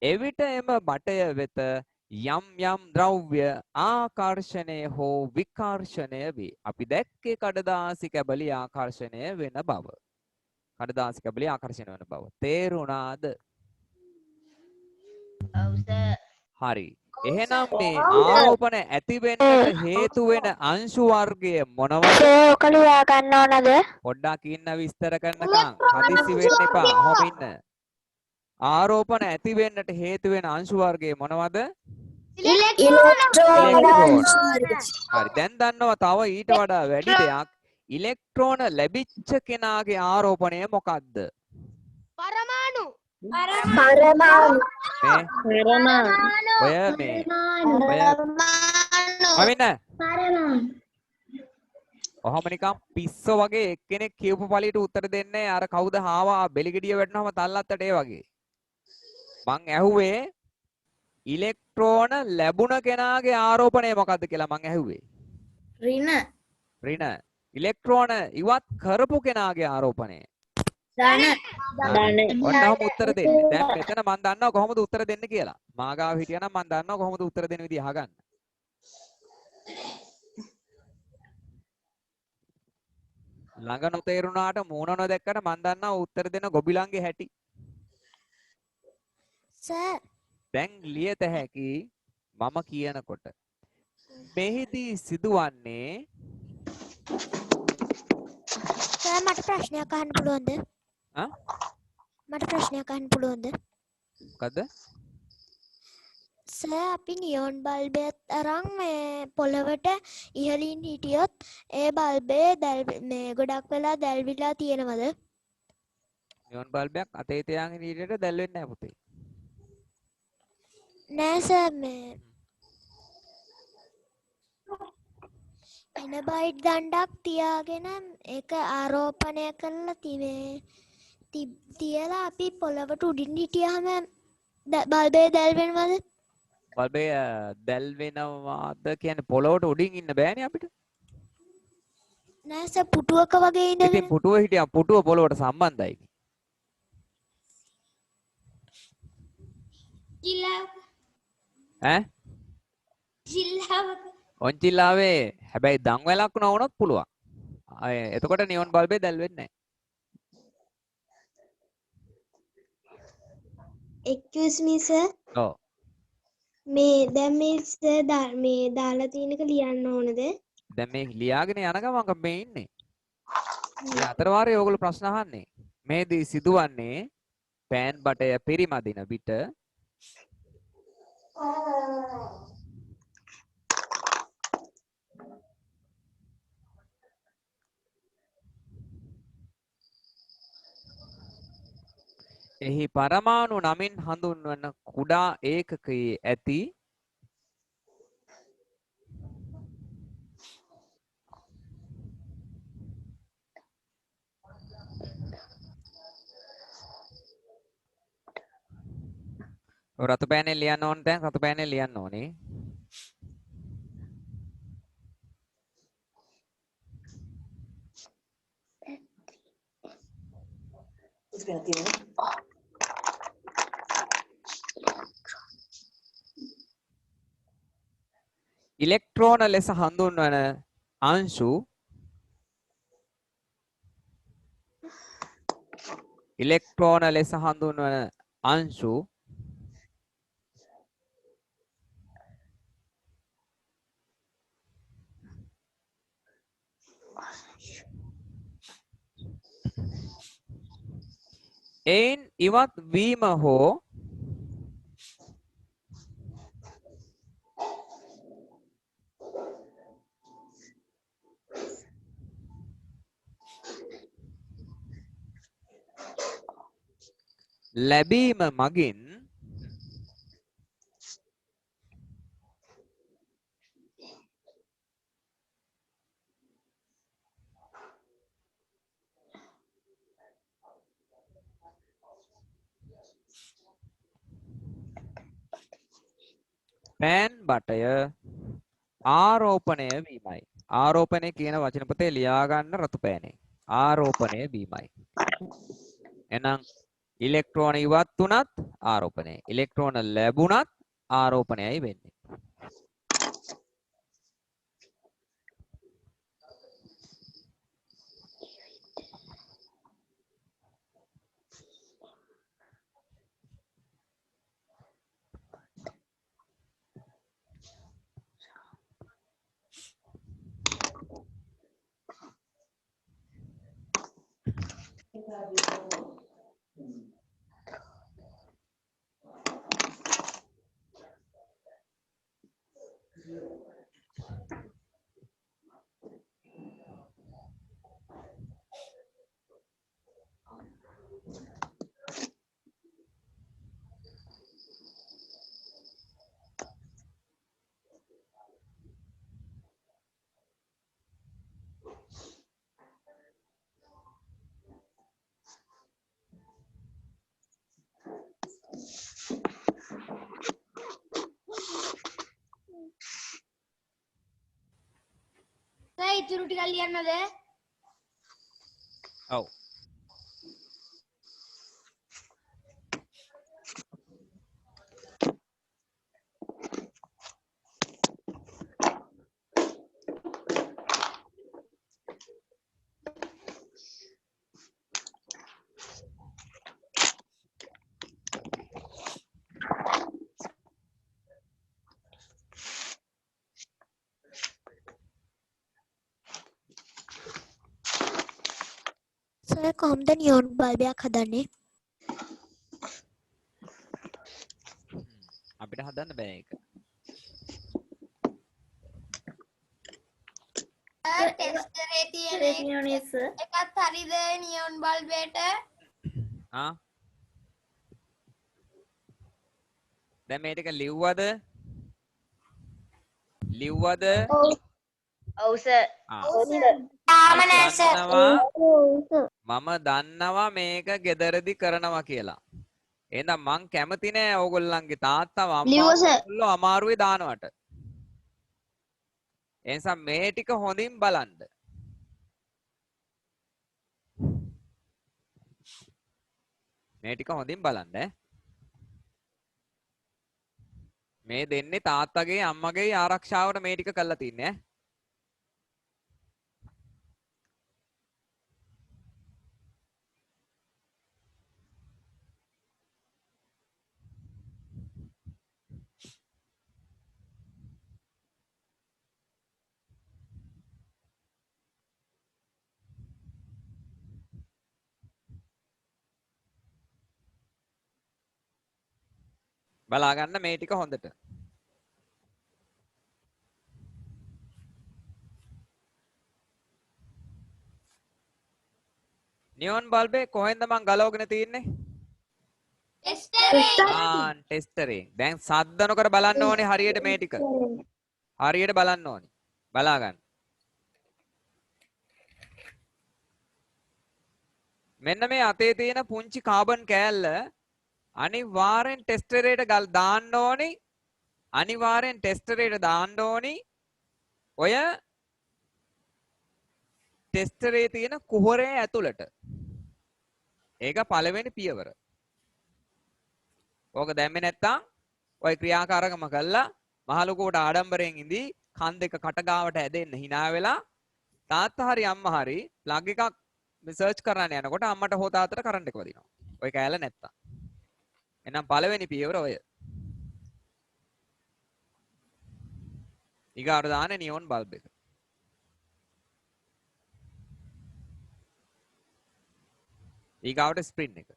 එවිට එම බටය වෙත යම් යම් ද්‍රව්‍ය ආකර්ෂණය හෝ විකර්ෂණය වේ. අපි දැක්කේ කඩදාසි කැබලි ආකර්ෂණය වෙන බව. කඩදාසි කැබලි ආකර්ෂණය වෙන බව. තේරුණාද? ඔව් සර්. හරි. එහෙනම් මේ ආරෝපණ ඇති වෙන්නට හේතු වෙන අංශු වර්ගය මොනවද? ඕක ලියා ගන්න ඕනද? පොඩ්ඩක් ඉන්න විස්තර කරනකම් හදිසි වෙන්න එපා. ඔහොම ඉන්න. ආරෝපණ ඇති වෙන්නට හේතු වෙන අංශු වර්ගය මොනවද? ඉලෙක්ට්‍රෝන. හරි. දැන් දන්නවා තව ඊට වඩා වැඩි දෙයක්. ඉලෙක්ට්‍රෝන ලැබිච්ච කෙනාගේ ආරෝපණය මොකක්ද? පරමාණු. පරමාණු. මේ පරමාණු. ඔය මේ ඔය අවින්න ඔහම නිකන් පිස්සෝ වගේ එක්කෙනෙක් කියපු පළියට උත්තර දෙන්නේ අර කවුද හාවා බෙලිගෙඩිය වැටුනම තල්ලත්තට ඒ වගේ. මං ඇහුවේ ඉලෙක්ට්‍රෝන ලැබුණ කෙනාගේ ආරෝපණය මොකද්ද කියලා මං ඇහුවේ. ඍණ. ඉලෙක්ට්‍රෝන ඉවත් කරපු කෙනාගේ ආරෝපණය. ධන. ඔන්නම උත්තර දෙන්නේ. දැන් මෙතන මං දන්නවා කොහොමද උත්තර දෙන්නේ කියලා. මාගාව හිටියනම් මං දන්නවා කොහොමද උත්තර දෙන්න විදිහ අහගන්න. ළඟ නොතේරුණාට මූණ නොදැක්කට මං දන්නවා උත්තර දෙන ගොබිලන්ගේ හැටි. සර් දැන් ලියත හැකි මම කියනකොට මෙහිදී සිදුවන්නේ සර් මට ප්‍රශ්නයක් අහන්න පුළුවන්ද? ආ මට ප්‍රශ්නයක් අහන්න පුළුවන්ද? මොකද්ද? සර් අපි නියොන් බල්බයත් අරන් මේ පොළවට ඉහළින් හිටියොත් ඒ බල්බේ මේ ගොඩක් වෙලා දැල්විලා තියෙනවද? නියොන් බල්බයක් අතේ තියාගෙන ඉඳිට දැල් වෙන්නේ නැහැ පුතේ. නෑ සර් මේ එන බයිට් දණ්ඩක් තියාගෙන ඒක ආරෝපණය කරලා තියලා අපි පොළවට උඩින් හිටියාම බල්බේ දැල් වෙනවද? බල්බේ දැල් වෙනවාද කියන්නේ පොළොවට උඩින් ඉන්න බෑනේ අපිට. නෑ සර් පුටුවක වගේ ඉතින් ඉඳගෙන පුටුව හිටියා පුටුව පොළොවට සම්බන්ධයි. ඈ? ඔන්චිල්ලාවේ හැබැයි දන් වැලක් නොවුනොත් පුළුවන්. එතකොට නියොන් බල්බේ දැල් වෙන්නේ නැහැ. excuse me sir ඔව්. මේ දැන් මේ සර් මේ දාලා තියෙනක ලියන්න ඕනද? දැන් මේ ලියාගෙන යන ගමන් මේ ඉන්නේ. මේ අතර වාරේ ඕගොල්ලෝ ප්‍රශ්න අහන්නේ. මේදී සිදුවන්නේ පෑන් බටය පරිමදින විට එහි පරමාණු නමින් හඳුන්වන කුඩා ඒකකයේ ඇති රතු පෑනේ ලියන්න ඕන තැන් රතු පෑනේ ලියන්න ඕනේ. ඉලෙක්ට්‍රෝන ලෙස හඳුන්වන අංශු ඉලෙක්ට්‍රෝන ලෙස හඳුන්වන අංශු එයින් ඉවත් වීම හෝ ලැබීම මගින් පෑන් බටය ආරෝපණය වීමයි. ආරෝපණය කියන වචන පොතේ ලියා ගන්න රතු පෑනේ. ආරෝපණය වීමයි. එහෙනම් ඉලෙක්ට්‍රෝන ඉවත් වුණත් ආරෝපණය. ඉලෙක්ට්‍රෝන ලැබුණත් ආරෝපණයයි වෙන්නේ. සර් ඉතුරු ටික ලියන්නද? ඔව්. සර් කොහොමද නියොන් බල්බයක් හදන්නේ? අපිට හදන්න බෑ ඒක. ටෙස්ටරේ තියෙන එකත් හරිද නියොන් බල්බේට? ආ දැන් මේ ටික ලිව්වද? ලිව්වද? ඔව් සර්. තාම නෑ සර්. මම දන්නවා මේක ගෙදරදි කරනවා කියලා. එහෙනම් මං කැමති නෑ ඕගොල්ලන්ගේ තාත්තව අම්මා අමාරුවේ දානවට. ඒ නිසා මේ ටික හොඳින් බලන්න. මේ ටික හොඳින් බලන්න ඈ. මේ දෙන්නේ තාත්තගේ අම්මගේ ආරක්ෂාවට මේ ටික කරලා තින්නේ ඈ. බලා ගන්න මේ ටික හොඳට. නියොන් බල්බේ කොහෙන්ද මං ගලවගෙන තියන්නේ? ටෙස්ටරේ. දැන් සද්ද නොකර බලන්න ඕනේ හරියට මේ ටික. හරියට බලන්න ඕනේ. බලා ගන්න. මෙන්න මේ අතේ තියෙන පුංචි කාබන් කෑල්ල අනිවාර්යෙන් ටෙස්ටරේට ගල් දාන්න ඕනි. අනිවාර්යෙන් ටෙස්ටරේට දාන්න ඕනි. ඔය ටෙස්ටරේ තියෙන කුහරය ඇතුළට. ඒක පළවෙනි පියවර. ඕක දැම්මේ නැත්තම් ඔය ක්‍රියාකාරකම කළා මහලුකුවට ආඩම්බරයෙන් ඉඳී කන් දෙක කට ගාවට ඇදෙන්න hina වෙලා තාත්තා හරි අම්මා හරි ප්ලග් එකක් සර්ච් කරන්න යනකොට අම්මට හෝ තාත්තට කරන්ට් එක වදිනවා. ඔය කෑල්ල නැත්තම්. එහෙනම් පළවෙනි පියවර ඔය. ඊගාට දාන්නේ නියොන් බල්බ් එක. ඊගාවට ස්ප්‍රින් එක.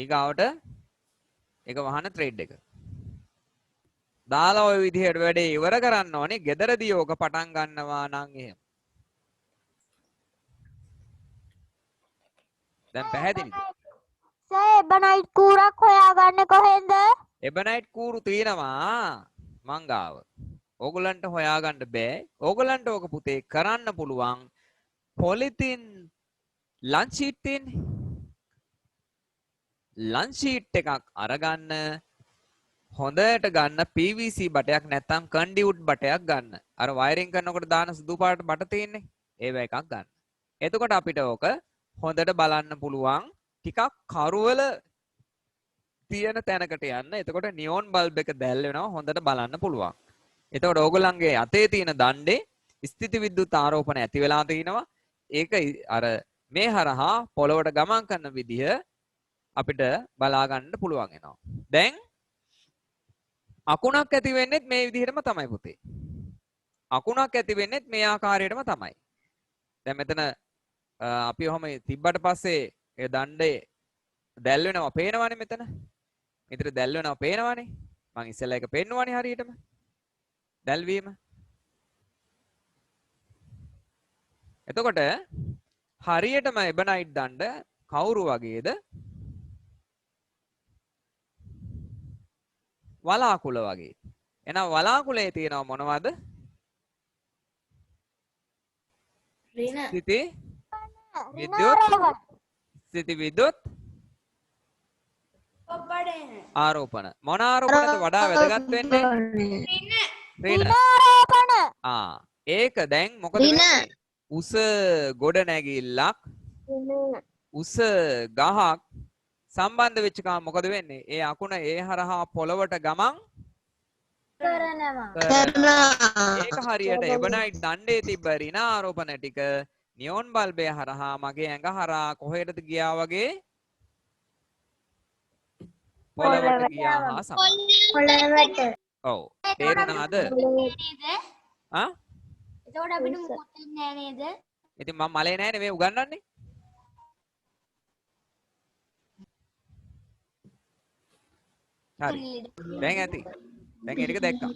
ඊගාවට ඒක වහන ත්‍රෙඩ් එක. දාලා ওই විදිහට වැඩේ ඉවර කරන්න ඕනේ. ගෙදරදී ඕක පටන් ගන්නවා නම් එහෙම. දැන් පැහැදිලිද? සර් එබනයිට් කූරක් හොයාගන්නේ කොහෙන්ද? එබනයිට් කූරු තියෙනවා මං ගාව. ඕගොල්ලන්ට හොයාගන්න බෑ. ඕගොල්ලන්ට ඕක පුතේ කරන්න පුළුවන්. පොලිතින් ලන්ච් ෂීට් තියෙන්නේ. ලන්ච් ෂීට් එකක් අරගන්න හොඳට ගන්න PVC බටයක් නැත්නම් කන්ඩියුට් බටයක් ගන්න. අර වයරින් කරනකොට දාන සුදු පාට බට තියෙන්නේ. ඒව එකක් ගන්න. එතකොට අපිට ඕක හොඳට බලන්න පුළුවන්. ටිකක් කරුවල තියෙන තැනකට යන්න. එතකොට නියොන් බල්බ් එක දැල් වෙනවා හොඳට බලන්න පුළුවන්. එතකොට ඕගොල්ලන්ගේ අතේ තියෙන දණ්ඩේ ස්ථිති විද්‍යුත් ආරෝපණ ඇති වෙලා තිනවා. ඒක අර මේ හරහා පොළවට ගමන් කරන විදිහ අපිට බලා ගන්න පුළුවන් වෙනවා. දැන් අකුණක් ඇති වෙන්නේත් මේ විදිහටම තමයි පුතේ. අකුණක් ඇති වෙන්නේත් මේ ආකාරයටම තමයි. දැන් මෙතන අපි ඔහම තිබ්බට පස්සේ ඒ දණ්ඩේ දැල් වෙනවා පේනවනේ මෙතන. මෙතන දැල් වෙනවා පේනවනේ. මං ඉස්සෙල්ලා ඒක පෙන්නුවානේ හරියටම. දැල්වීම. එතකොට හරියටම එබනයිට් දණ්ඩ කවුරු වගේද? වලාකුළ වගේ. එහෙනම් වලාකුළේ තියෙනව මොනවද? ස්ථිති විද්‍යුත් ස්ථිති විද්‍යුත් ආරෝපණ. මොන ආරෝපණද වඩා වැදගත් වෙන්නේ? ඍණ ආරෝපණ. ඒක දැන් මොකද වෙන්නේ? උස ගොඩ නැගිල්ලක් උස ගහක් සම්බන්ධ වෙච්ච ගමන් මොකද වෙන්නේ? ඒ අකුණ ඒ හරහා පොළවට ගමන් කරනවා. ඒක හරියට එබනයිට් දණ්ඩේ තිබ්බ ඍණ ආරෝපණ ටික නියොන් බල්බය හරහා මගේ ඇඟ හරහා කොහෙටද ගියා වගේ? පොළවට ගියා හා සමානයි. පොළවට. ඔව්. තේරුණාද? ආ? එතකොට අපිට මොකුත් නෑ නේද? ඉතින් මම මලේ නෑනේ මේ උගන්වන්නේ. හරි. දැන් ඇති. දැන් ඒ ටික දැක්කා.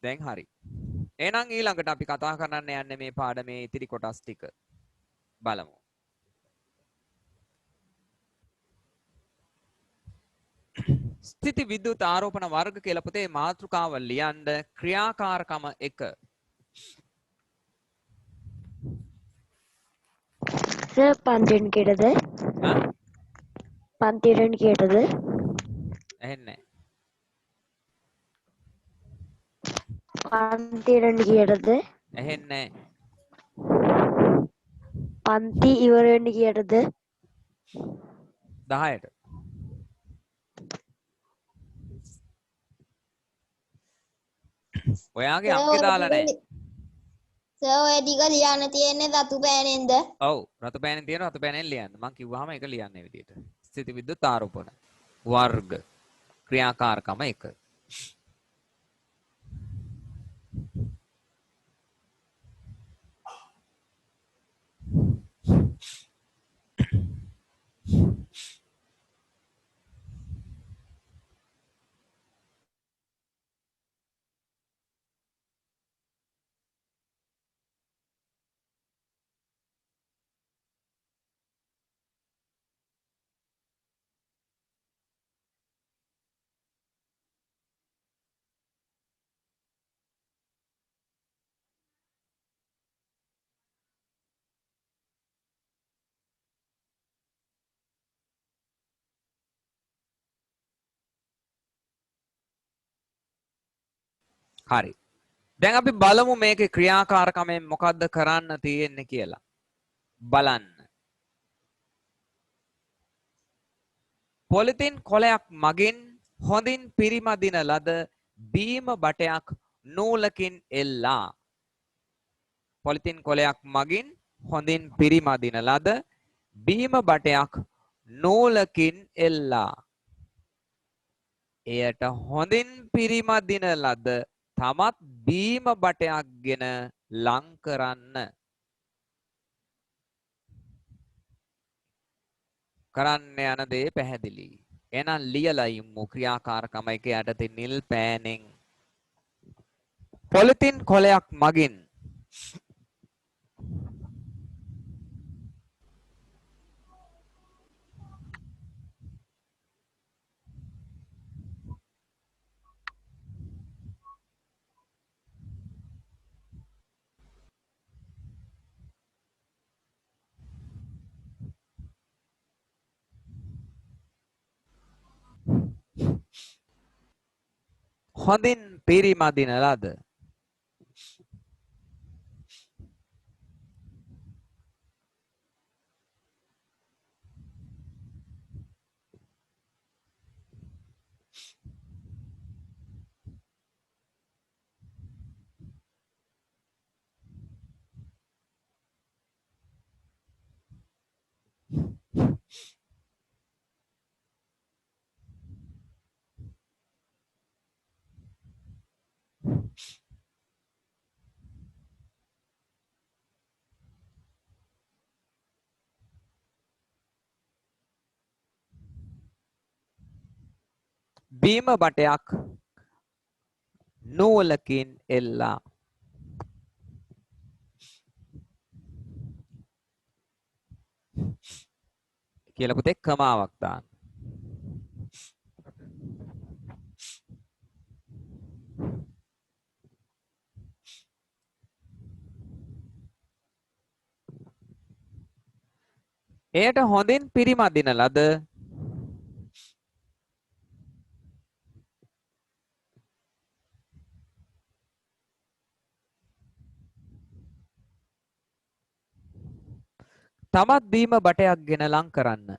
දැන් හරි. එහෙනම් ඊළඟට අපි කතා කරන්න යන්නේ මේ පාඩමේ ඉතිරි කොටස් ටික. බලමු. ස්ථිති විද්‍යුත් ආරෝපණ වර්ග කියලා පුතේ මාතෘකාව ලියන්න ක්‍රියාකාරකම 1. සර් පන්තියෙන් කීයටද? පන්තියෙන් කීයටද? ඇහෙන්නේ පන්තියෙන් කීයටද? ඇහෙන්නේ පන්ති ඉවර වෙන්නේ කීයටද? 10ට. ඔයාගේ අංක දාලා නැහැ. සර් ඔය ටික ලියන්න තියෙන්නේ රතු පෑනෙන්ද? ඔව් රතු පෑනෙන් තියෙන රතු පෑනෙන් ලියන්න. මම කිව්වහම ඒක ලියන්න මේ විදිහට. ස්ථිති විද්‍යුත් ආරෝපණ වර්ග ක්‍රියාකාරකම 1. හරි. දැන් අපි බලමු මේකේ ක්‍රියාකාරකමෙන් මොකද්ද කරන්න තියෙන්නේ කියලා. බලන්න. පොලිතින් කොලයක් මගින් හොඳින් පිරිමදින ලද බීම බටයක් නූලකින් එල්ලා. පොලිතින් කොලයක් මගින් හොඳින් පිරිමදින ලද බීම බටයක් නූලකින් එල්ලා. එයට හොඳින් පිරිමදින ලද තමත් බීම බටයක් ගෙන ලං කරන්න. කරන්න යන දේ පැහැදිලි. එහෙනම් ලියලා ඉමු ක්‍රියාකාරකම එක යටතේ නිල් පෑනෙන්. පොලිතින් කොලයක් මගින් හොඳින් පිරිමදින ලද බීම බටයක් නූලකින් එල්ලා. කියලා පුතේ කමාවක් දාන්න. එයට හොඳින් පිරිමදින ලද තමත් බීම බටයක් ගෙන ලං කරන්න.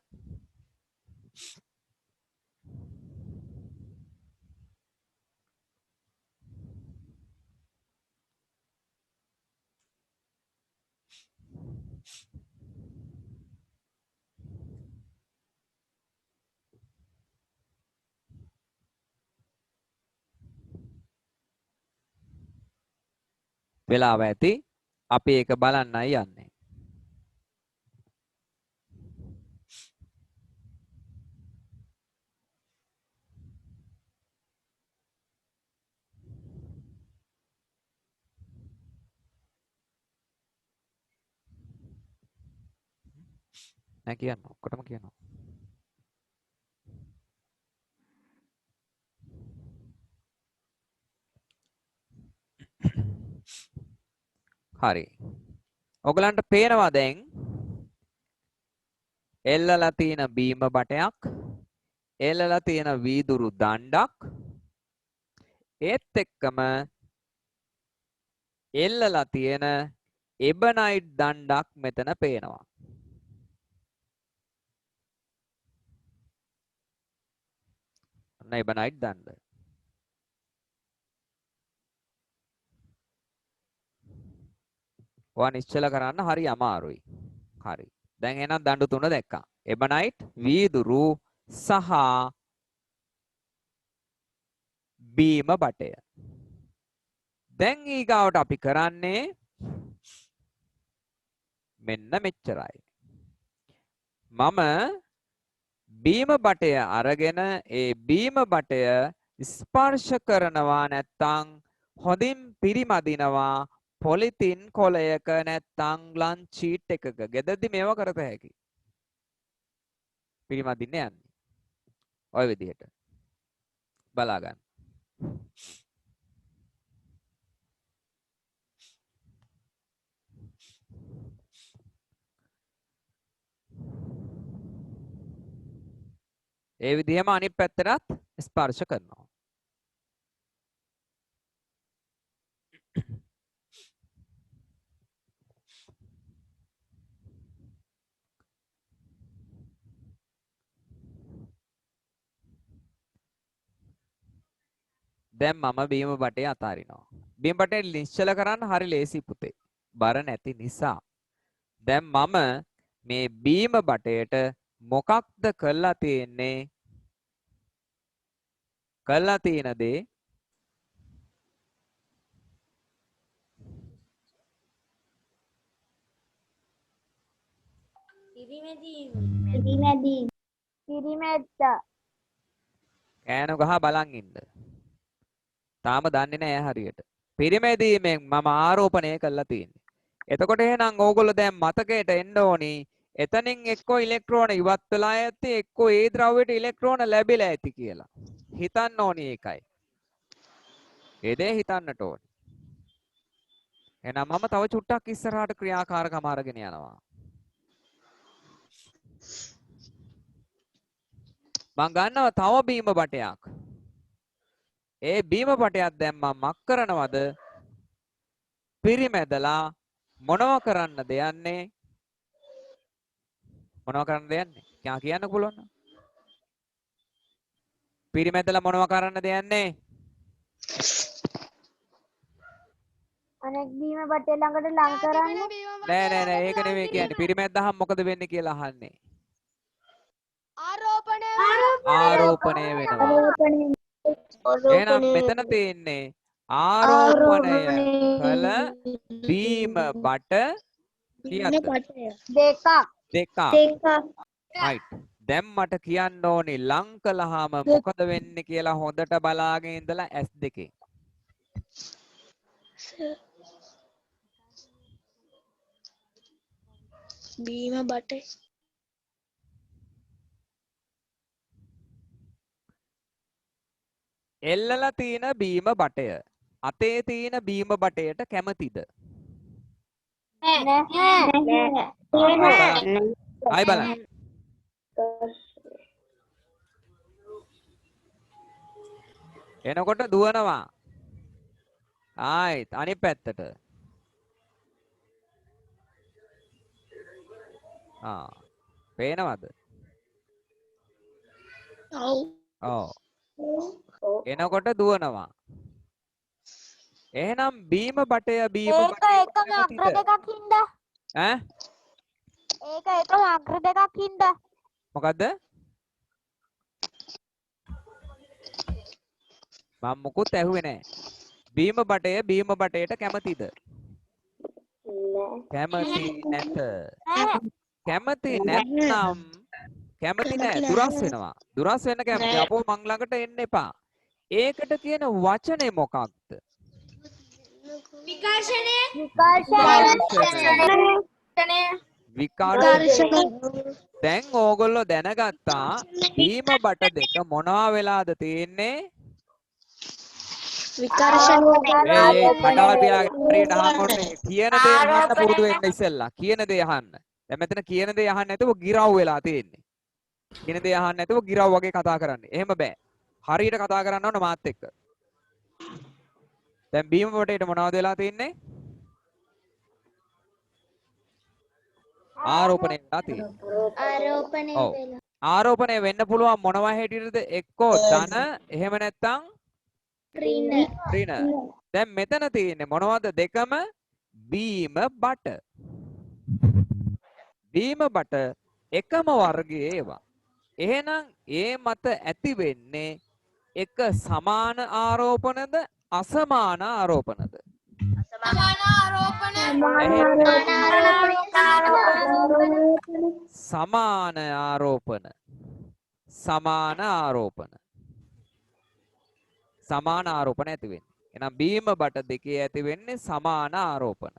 වෙලාව ඇති අපි ඒක බලන්නයි යන්නේ. නෑ කියන්න ඔක්කොටම කියනවා. හරි. ඔයගලන්ට පේනවා දැන් එල්ලලා තියෙන බීම බටයක් එල්ලලා තියෙන වීදුරු දණ්ඩක් ඒත් එක්කම එල්ලලා තියෙන එබනයිට් දණ්ඩක් මෙතන පේනවා. ඔන්න එබනයිට් දණ්ඩ. ඔයා නිශ්චල කරන්න හරි අමාරුයි. හරි. දැන් එහෙනම් දඬු තුන දැක්කා. එබනයිට්, වීදුරු සහ බීම බටය. දැන් ඊගාවට අපි කරන්නේ මෙන්න මෙච්චරයි. මම බීම බටය අරගෙන ඒ බීම බටය ස්පර්ශ කරනවා නැත්තම් හොඳින් පිරිමදිනවා පොලිතින් කොලයක නැත්තම් ග්ලන් ෂීට් එකක. ගෙදරදි මේව කරත හැකි. පිරිමදින්න යන්නේ. ඔය විදිහට. බලා ගන්න. ඒ විදිහම අනිත් පැත්තටත් ස්පර්ශ කරනවා. දැන් මම බීම බටේ අතාරිනවා. බීම බටේ නිශ්චල කරන්න හරි ලේසි පුතේ. බර නැති නිසා. දැන් මම මේ බීම බටේට මොකක්ද කරලා තියෙන්නේ? කරලා තියෙන දේ පිරිමැද්ද. කෑනු ගහ බලන් ඉන්න. තාම දන්නේ නැහැ හරියට. පිරිමැදීමෙන් මම ආරෝපණය කරලා තියෙන්නේ. එතකොට එහෙනම් ඕගොල්ලෝ දැන් මතකයට එන්න ඕනි. එතනින් එක්කෝ ඉලෙක්ට්‍රෝන ඉවත් වෙලා ඇති එක්කෝ ඒ ද්‍රව්‍යයට ඉලෙක්ට්‍රෝන ලැබිලා ඇති කියලා. හිතන්න ඕනි ඒකයි. ඒ දේ හිතන්නට ඕනි. එහෙනම් මම තව චුට්ටක් ඉස්සරහට ක්‍රියාකාරකම අරගෙන යනවා. මං ගන්නවා තව බීම බටයක්. ඒ බීම බටයක් දැන් මම මක් කරනවද? පිරිමැදලා මොනව කරන්නද යන්නේ? මොනව කරන්නද යන්නේ? කියන්න පුළුවන් නේද? පිරිමැදලා මොනව කරන්නද යන්නේ? අනෙක් බීම බටේ ළඟට ලං කරන්නේ. නෑ ඒක නෙමෙයි කියන්නේ. පිරිමැද්දහම මොකද වෙන්නේ කියලා අහන්නේ. ආරෝපණය වෙනවා. එහෙනම් මෙතන තියෙන්නේ ආරෝපණය කළ බීම බට කීයක්ද? දෙකක්. right. දැන් මට කියන්න ඕනි ලං කළාම මොකද වෙන්නේ කියලා හොඳට බලාගෙන ඉඳලා S2. බීම බටේ එල්ලලා තියෙන බීම බටය අතේ තියෙන බීම බටයට කැමතිද? ආයි බලන්න. එනකොට දුවනවා. ආයිත් අනිත් පැත්තට. පේනවද? ඔව්. එනකොට දුවනවා. එහෙනම් බීම බටය බීම බටය ඒකම අග්‍ර දෙකක් හින්දා. ඈ? ඒක එකම අග්‍ර දෙකක් හින්දා. මොකද්ද? මම මුකුත් ඇහුවේ නැහැ. බීම බටය බීම බටයට කැමතිද? කැමති නැත. කැමති නැත්නම් කැමති නැහැ දුරස් වෙනවා. දුරස් වෙන්න කැමති. අපෝ මං ළඟට එන්න එපා. ඒකට කියන වචනේ මොකක්ද? විකර්ෂණය. දැන් ඕගොල්ලෝ දැනගත්තා බීම බට දෙක මොනවා වෙලාද තියෙන්නේ? විකර්ෂණය කටවල් පියාගෙන හරියට අහන්න කියන දේ අහන්න පුරුදු වෙන්න ඉස්සෙල්ලා. කියන දේ අහන්න. දැන් මෙතන කියන දේ අහන්න නැතුව ගිරව් වෙලා තියෙන්නේ. කියන දේ අහන්න නැතුව ගිරව් වගේ කතා කරන්නේ. එහෙම බෑ. හරියට කතා කරන්න ඕන මාත් එක්ක. දැන් බීම බටේට මොනවද වෙලා තියෙන්නේ? ආරෝපණය වෙලා තියෙන්නේ. ඔව්. ආරෝපණය වෙන්න පුළුවන් මොනවා හැටියටද? එක්කෝ ධන එහෙම නැත්නම් ඍණ. දැන් මෙතන තියෙන්නේ මොනවද දෙකම? බීම බට. බීම බට එකම වර්ගයේ ඒවා. එහෙනම් ඒ මත ඇති වෙන්නේ එක සමාන ආරෝපණද අසමාන ආරෝපණද? සමාන ආරෝපණ. සමාන ආරෝපණ. සමාන ආරෝපණ ඇති වෙන්නේ. එහෙනම් බීම බට දෙකේ ඇති වෙන්නේ සමාන ආරෝපණ.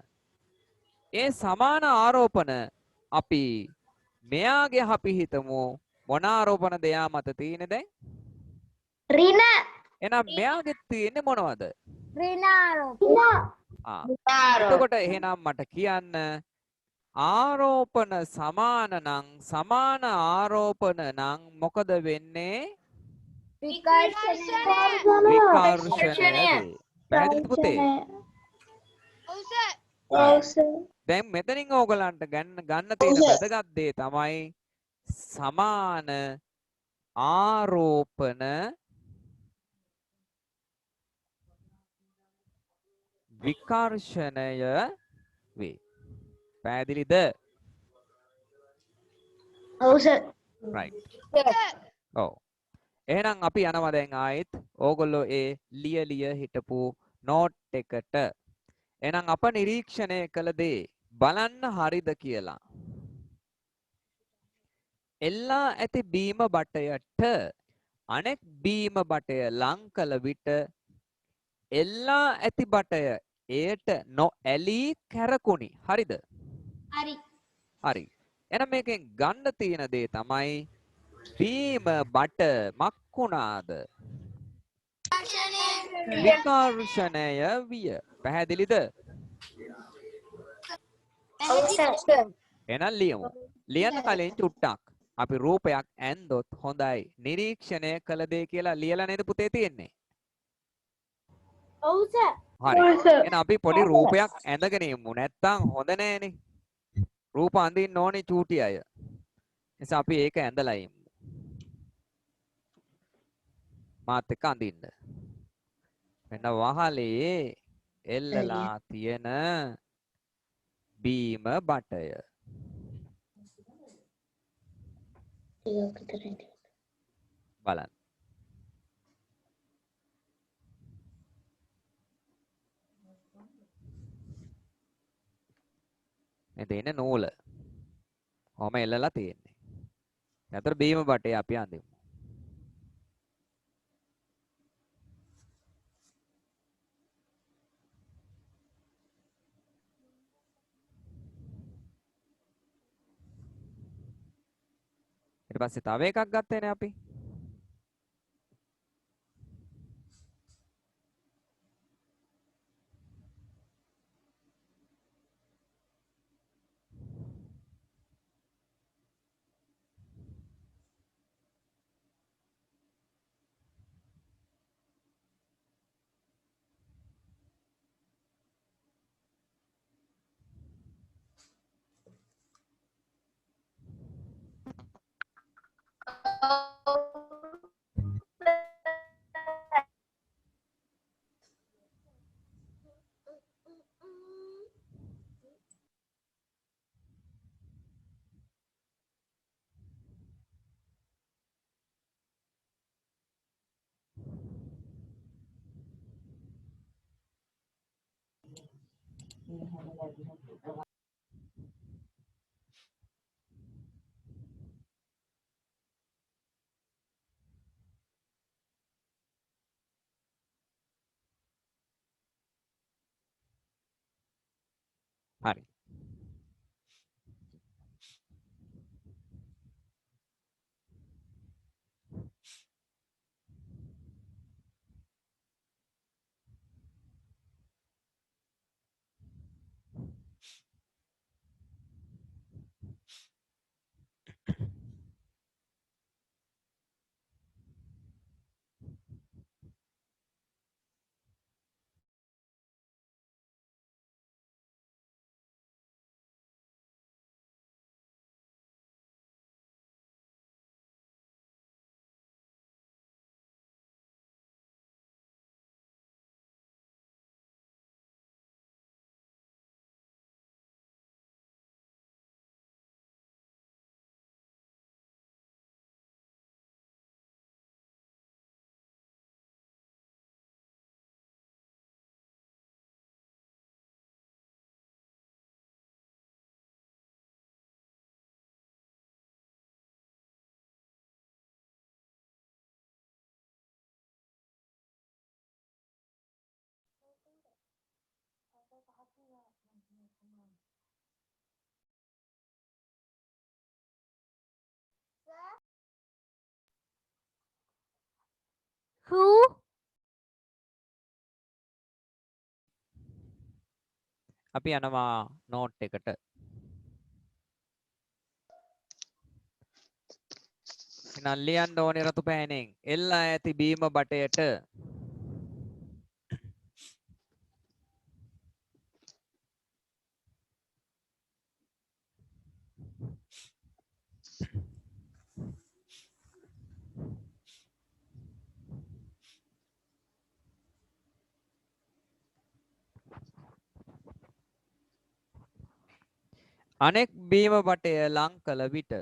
ඒ සමාන ආරෝපණ අපි මෙයාගේ අපි හිතමු මොන ආරෝපණද එයා මත තියෙන්නේ දැන්? ඍණ. එහෙනම් මෙයාගේ තියෙන්නේ මොනවද? ඍණ ආරෝපණ. එතකොට එහෙනම් මට කියන්න ආරෝපණ සමාන නම් සමාන ආරෝපණ නම් මොකද වෙන්නේ? විකර්ෂණය. පැහැදිලිද පුතේ? දැන් මෙතනින් ඕගලන්ට ගන්න තියෙන වැදගත් දේ තමයි සමාන ආරෝපණ විකර්ෂණය වේ. පැහැදිලිද? ඔව් සර්. right. ඔව්. එහෙනම් අපි යනවා දැන් ආයෙත් ඕගොල්ලෝ ඒ ලිය හිටපු නෝට් එකට. එහෙනම් අප නිරීක්ෂණය කළ දේ බලන්න හරිද කියලා. එල්ලා ඇති බීම බටයට අනෙක් බීම බටය ලං කළ විට එල්ලා ඇති බටය එයට නොඇලී කැරකුණි. හරිද? හරි. හරි. එහෙනම් මේකෙන් ගන්න තියෙන දේ තමයි බීම බට මක් වුණාද? විකර්ෂණය විය. පැහැදිලිද? ඔව් සර්. එහෙනම් ලියමු. ලියන්න කලින් චුට්ටක් අපි රූපයක් ඇන්දොත් හොඳයි නිරීක්ෂණය කළ දේ කියලා ලියලා නේද පුතේ තියෙන්නේ? ඔව් සර්. හරි. එහෙනම් අපි පොඩි රූපයක් ඇඳගෙන ඉමු. නැත්තම් හොඳ නෑනේ. රූප අඳින්න ඕනේ චූටි අය. නිසා අපි ඒක ඇඳලා ඉමු. මාත් එක්ක අඳින්න. මෙන්න වහලේ එල්ලලා තියෙන බීම බටය. ටිකක් විතර හිටියා. බලන්න. මේ තියෙන නූල. කොහොම එල්ලලා තියෙන්නේ. අතර බීම බටේ අපි අඳිමු. ඊට පස්සේ තව එකක් ගත්තේනේ අපි. හරි. Who? අපි යනවා නෝට් එකට. එහෙනම් ලියන්න ඕනේ රතු පෑනෙන් එල්ලා ඇති බීම බටයට අනෙක් බීම බටය ලං කළ විට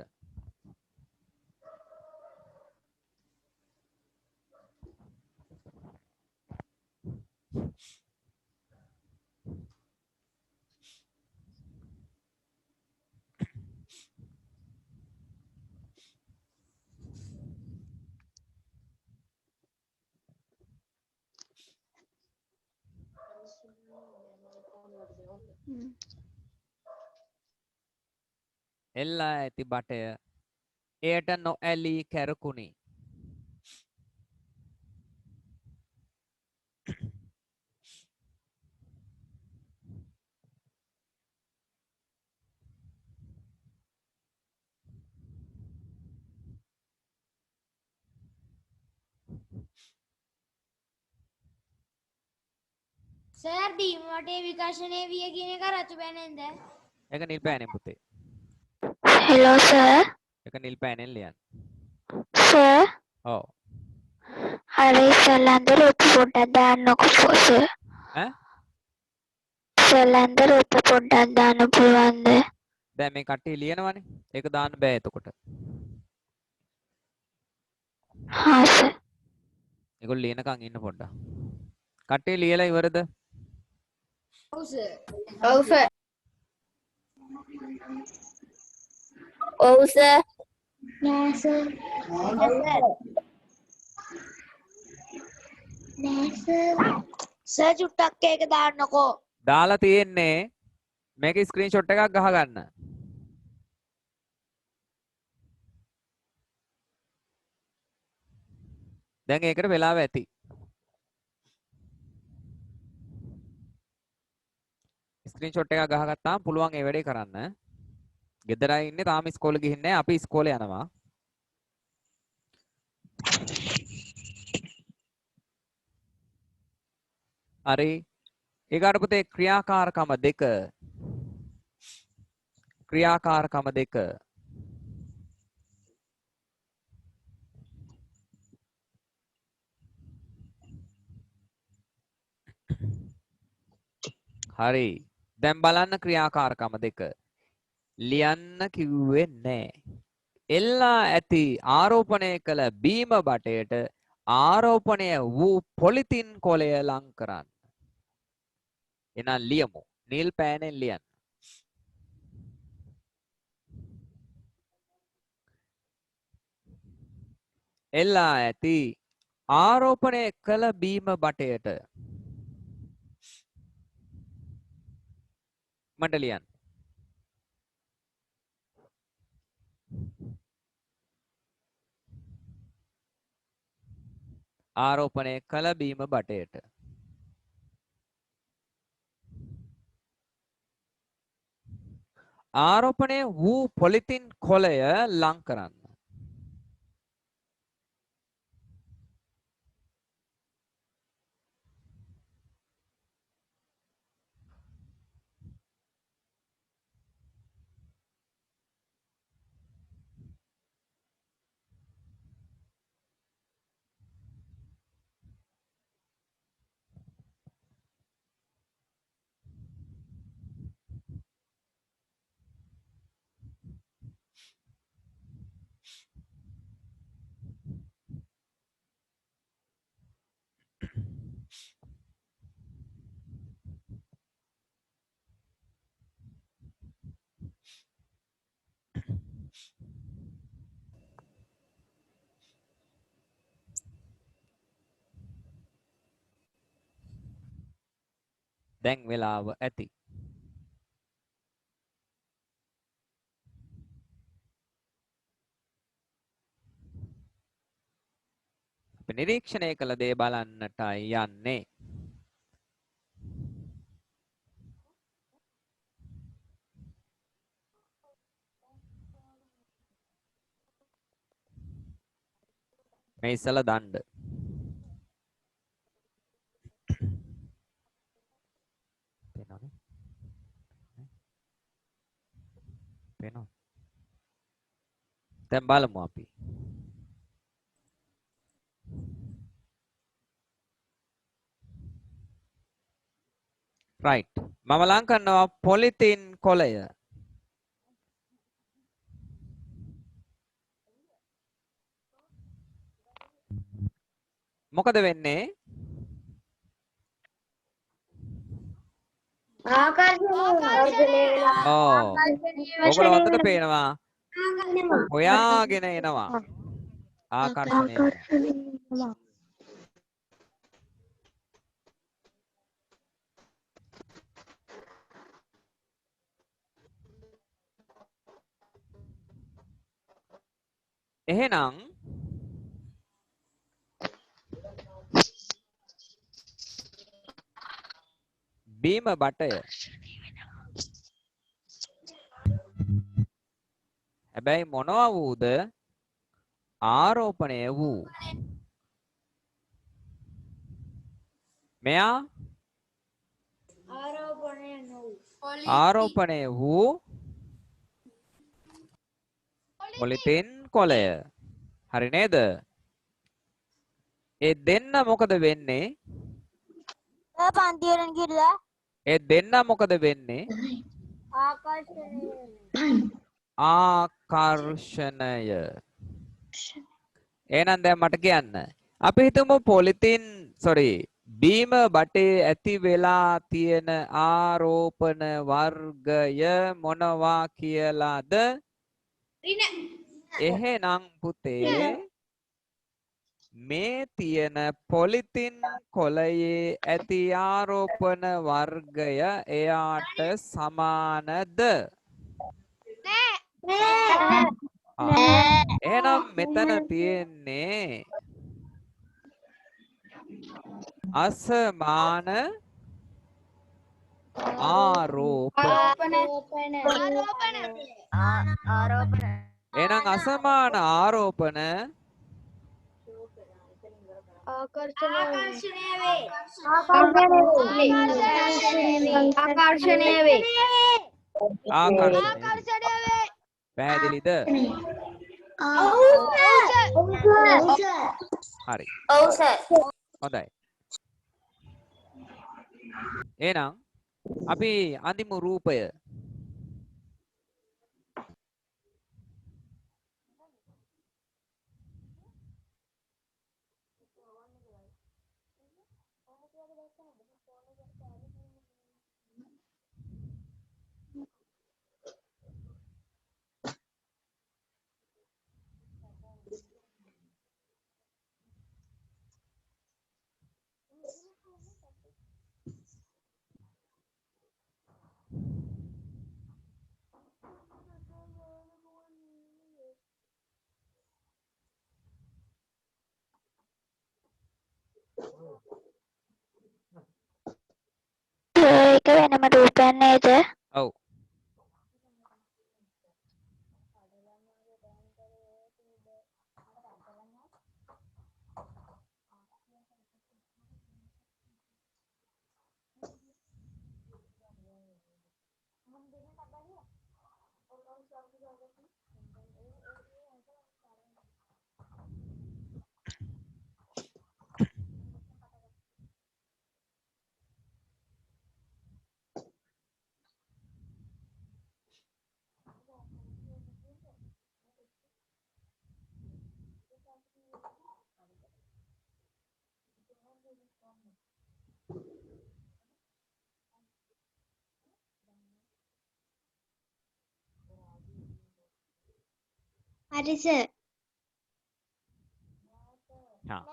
එල්ලා ඇති බටය එයට නොඇලී කැරකුණි. සර් බීම වටේ විකර්ෂණය විය කියන එක රතු පැනෙන්ද? ඒක නිල් පෑනෙන් පුතේ. hello sir ඒක නිල් පෑනෙන් ලියන්න. sir ඔව්. හරි ඉස්සෙල්ලාන්ද රූප පොඩ්ඩක් දාන්නකෝ sir ඈ ඉස්සෙල්ලාන්ද රූප පොඩ්ඩක් දාන්න පුළුවන්ද? දැන් මේ කට්ටිය ලියනවනේ. ඒක දාන්න බෑ එතකොට. හා sir ඒගොල්ලෝ ලියනකන් ඉන්න පොඩ්ඩක්. කට්ටිය ලියලා ඉවරද? ඔව් සර්. ඔව් sir ඔව් sir නෑ සර්. නෑ සර්. සර් චුට්ටක් ඒක දාන්නකෝ. දාලා තියෙන්නේ මේක ස්ක්‍රීන්ෂොට් එකක් ගහගන්න. දැන් ඒකට වෙලාව ඇති. ස්ක්‍රීන්ෂොට් එකක් ගහගත්තාම පුළුවන් ඒ වැඩේ කරන්න. ගෙදරයි ඉන්නේ තාම ඉස්කෝලේ ගිහින් නැහැ. අපි ඉස්කෝලේ යනවා. හරි. ඊගාට පුතේ ක්‍රියාකාරකම දෙක. ක්‍රියාකාරකම දෙක. හරි. දැන් බලන්න ක්‍රියාකාරකම දෙක. ලියන්න කිව්වේ නැහැ. එල්ලා ඇති ආරෝපණය කළ බීම බටයට ආරෝපණය වූ පොලිතින් කොළය ලං කරන්න. එහෙනම් ලියමු. නිල් පෑනෙන් ලියන්න. එල්ලා ඇති ආරෝපණය කළ බීම බටයට මට ලියන්න. ආරෝපණය කළ බීම බටයට ආරෝපණය වූ පොලිතින් කොළය ලං කරන්න. දැන් වෙලාව ඇති. අපි නිරීක්ෂණය කළ දේ බලන්නටයි යන්නේ. මේ ඉස්සලා දණ්ඩ. පේනවනේ. පේනවද? දැන් බලමු අපි. right. මම ලං කරනවා පොලිතින් කොළය. මොකද වෙන්නේ? ඔව්. ඔයගොල්ලෝ හොඳට පේනවා. හොයාගෙන එනවා. ආකර්ෂණය වෙනවා. එහෙනම් බීම බටය. හැබැයි මොනවා වූද? ආරෝපණය වූ. මෙයා ආරෝපණය වූ පොලිතින් කොළය. හරි නේද? ඒ දෙන්න මොකද වෙන්නේ? පන්තිවලින් කිව්ලා ඒ දෙන්න මොකද වෙන්නේ? ආකර්ෂණය. එහෙනම් දැන් මට කියන්න. අපි හිතමු පොලිතින් බීම බටේ ඇති වෙලා තියෙන ආරෝපණ වර්ගය මොනවා කියලාද? එහෙනම් පුතේ මේ තියෙන පොලිතින් කොළයේ ඇති ආරෝපණ වර්ගය එයාට සමානද? එහෙනම් මෙතන තියෙන්නේ අසමාන ආරෝපණ. එහෙනම් අසමාන ආරෝපණ ආකර්ෂණය වේ. පැහැදිලිද? හරි. ඔව් සර්. හොඳයි. එහෙනම් අපි අඳිමු රූපය. ඒක වෙනම රූපයක් නේද? ඔව්. හරි සර්. හා.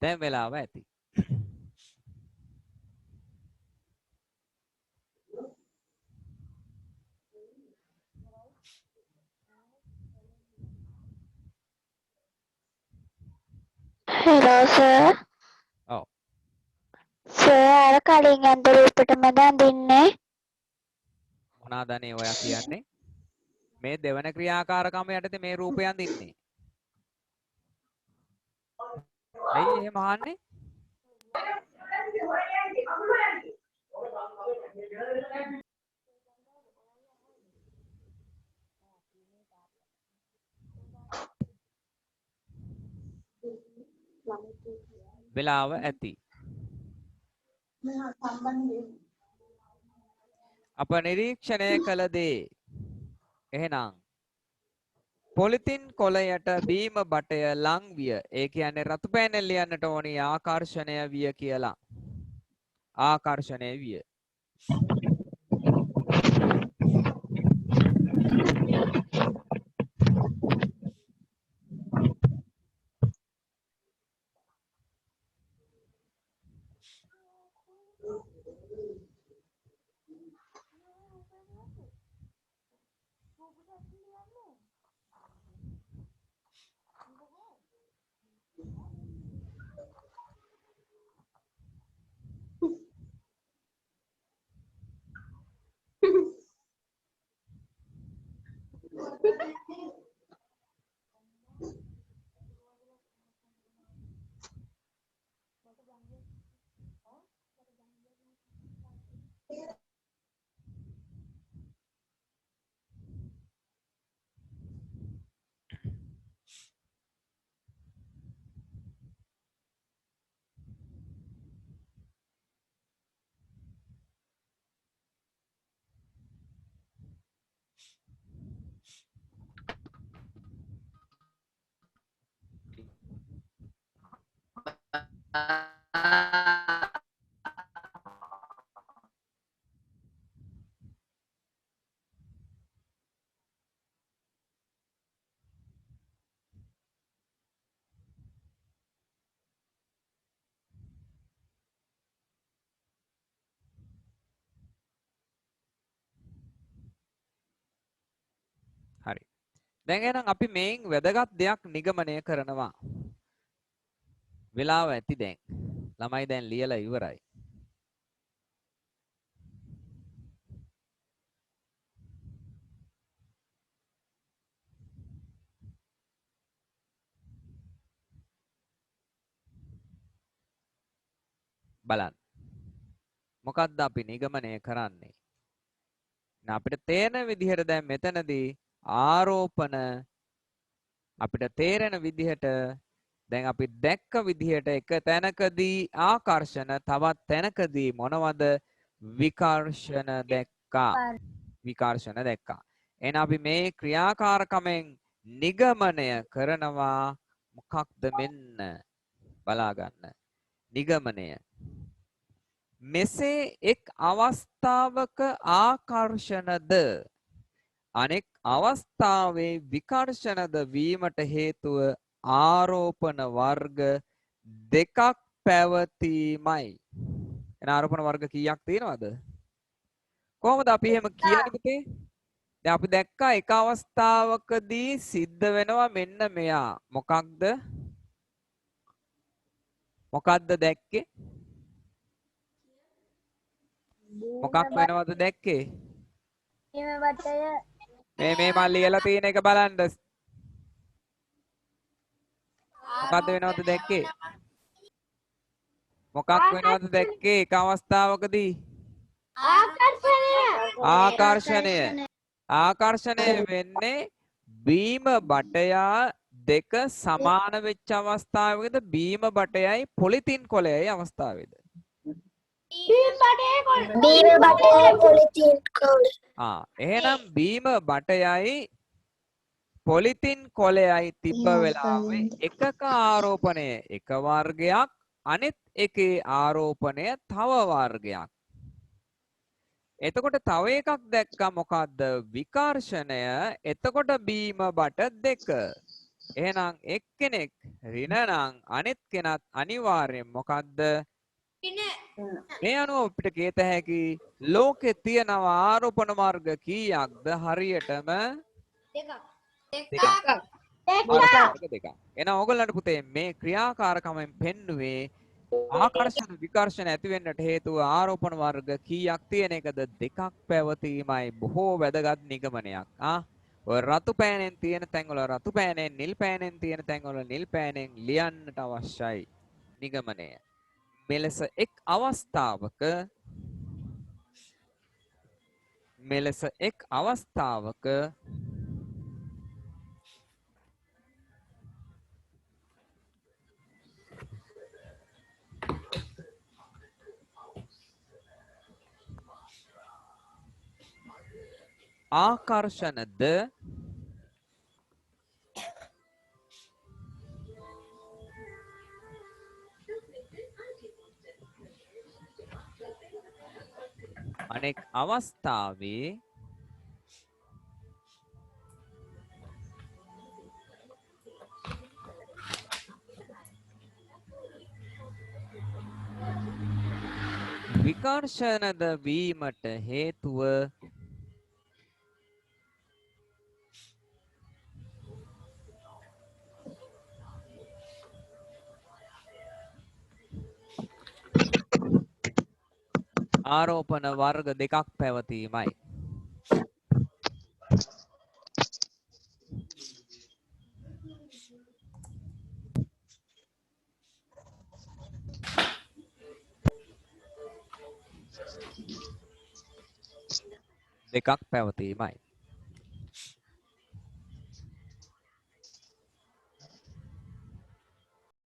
දැන් වෙලාව ඇති. Hello sir. ඔව්. සර් අර කලින් ඇඳ රූපෙටමද අඳින්නේ? මොනවාද අනේ ඔයා කියන්නේ? මේ දෙවන ක්‍රියාකාරකම යටතේ මේ රූපය අඳින්නේ. ඇයි එහෙම අහන්නේ? වෙලාව ඇති. අප නිරීක්ෂණය කළ දේ. එහෙනම් පොලිතින් කොළයට බීම බටය ලං විය. ඒ කියන්නේ රතු පෑනෙන් ලියන්නට ඕනි ආකර්ෂණය විය කියලා. ආකර්ෂණය විය. හරි. දැන් එහෙනම් අපි මේන් වැදගත් දෙයක් නිගමනය කරනවා. වෙලාව ඇති දැන්. ළමයි දැන් ලියලා ඉවරයි. බලන්න. මොකද්ද අපි නිගමනය කරන්නේ? අපිට තේරෙන විදිහට දැන් මෙතනදී ආරෝපණ අපිට තේරෙන විදිහට දැන් අපි දැක්ක විදිහට එක තැනකදී ආකර්ෂණ තවත් තැනකදී මොනවද විකර්ෂණ දැක්කා. විකර්ෂණ දැක්කා. එහෙනම් අපි මේ ක්‍රියාකාරකමෙන් නිගමනය කරනවා මොකක්ද මෙන්න බලා ගන්න. නිගමනය මෙසේ එක් අවස්ථාවක ආකර්ෂණද අනෙක් අවස්ථාවේ විකර්ෂණද වීමට හේතුව ආරෝපණ වර්ග දෙකක් පැවතීමයි. එන ආරෝපණ වර්ග කීයක් තියෙනවද? කොහොමද අපි එහෙම කියන්නේ පුතේ? දැන් අපි දැක්කා එක අවස්ථාවකදී සිද්ධ වෙනවා මෙන්න මෙයා. මොකක්ද? මොකක්ද දැක්කේ? මොකක් වෙනවද දැක්කේ? බීම බටය මේ මම ලියලා තියෙන එක බලන්න. මොකද්ද වෙනවද දැක්කේ? මොකක් වෙනවද දැක්කේ එක අවස්ථාවකදී? ආකර්ෂණය. ආකර්ෂණය වෙන්නේ බීම බටයා දෙක සමාන වෙච්ච අවස්ථාවකද බීම බටයයි පොලිතින් කොළයයි අවස්ථාවේද? බීම බටය පොලිතින් කොළ එහෙනම් බීම බටයයි පොලිතින් කොළයයි තිබ්බ වෙලාවේ එකක ආරෝපණය එක වර්ගයක් අනෙත් එකේ ආරෝපණය තව වර්ගයක්. එතකොට තව එකක් දැක්කා මොකද්ද? විකර්ෂණය. එතකොට බීම බට දෙක. එහෙනම් එක්කෙනෙක් ඍණ නම් අනෙත් කෙනත් අනිවාර්යෙන් මොකද්ද? මේ අනුව අපිට කියත හැකි ලෝකේ තියෙන ආරෝපණ මාර්ග කීයක්ද? හරියටම දෙකක්. එහෙනම් ඕගොල්ලන්ට පුතේ මේ ක්‍රියාකාරකමෙන් පෙන්නුවේ ආකර්ෂණ විකර්ෂණ ඇති වෙන්නට හේතුව ආරෝපණ වර්ග කීයක් තියෙන එකද? දෙකක් පැවතීමයි. බොහෝ වැදගත් නිගමනයක්. ඔය රතු පෑනෙන් තියෙන තැන්වල රතු පෑනෙන්, නිල් පෑනෙන් තියෙන තැන්වල නිල් පෑනෙන් ලියන්නට අවශ්‍යයි. නිගමනය. මෙලෙස එක් අවස්ථාවක ආකර්ෂණද අනෙක් අවස්ථාවේ විකර්ෂණද වීමට හේතුව ආරෝපණ වර්ග දෙකක් පැවතීමයි. දෙකක් පැවතීමයි.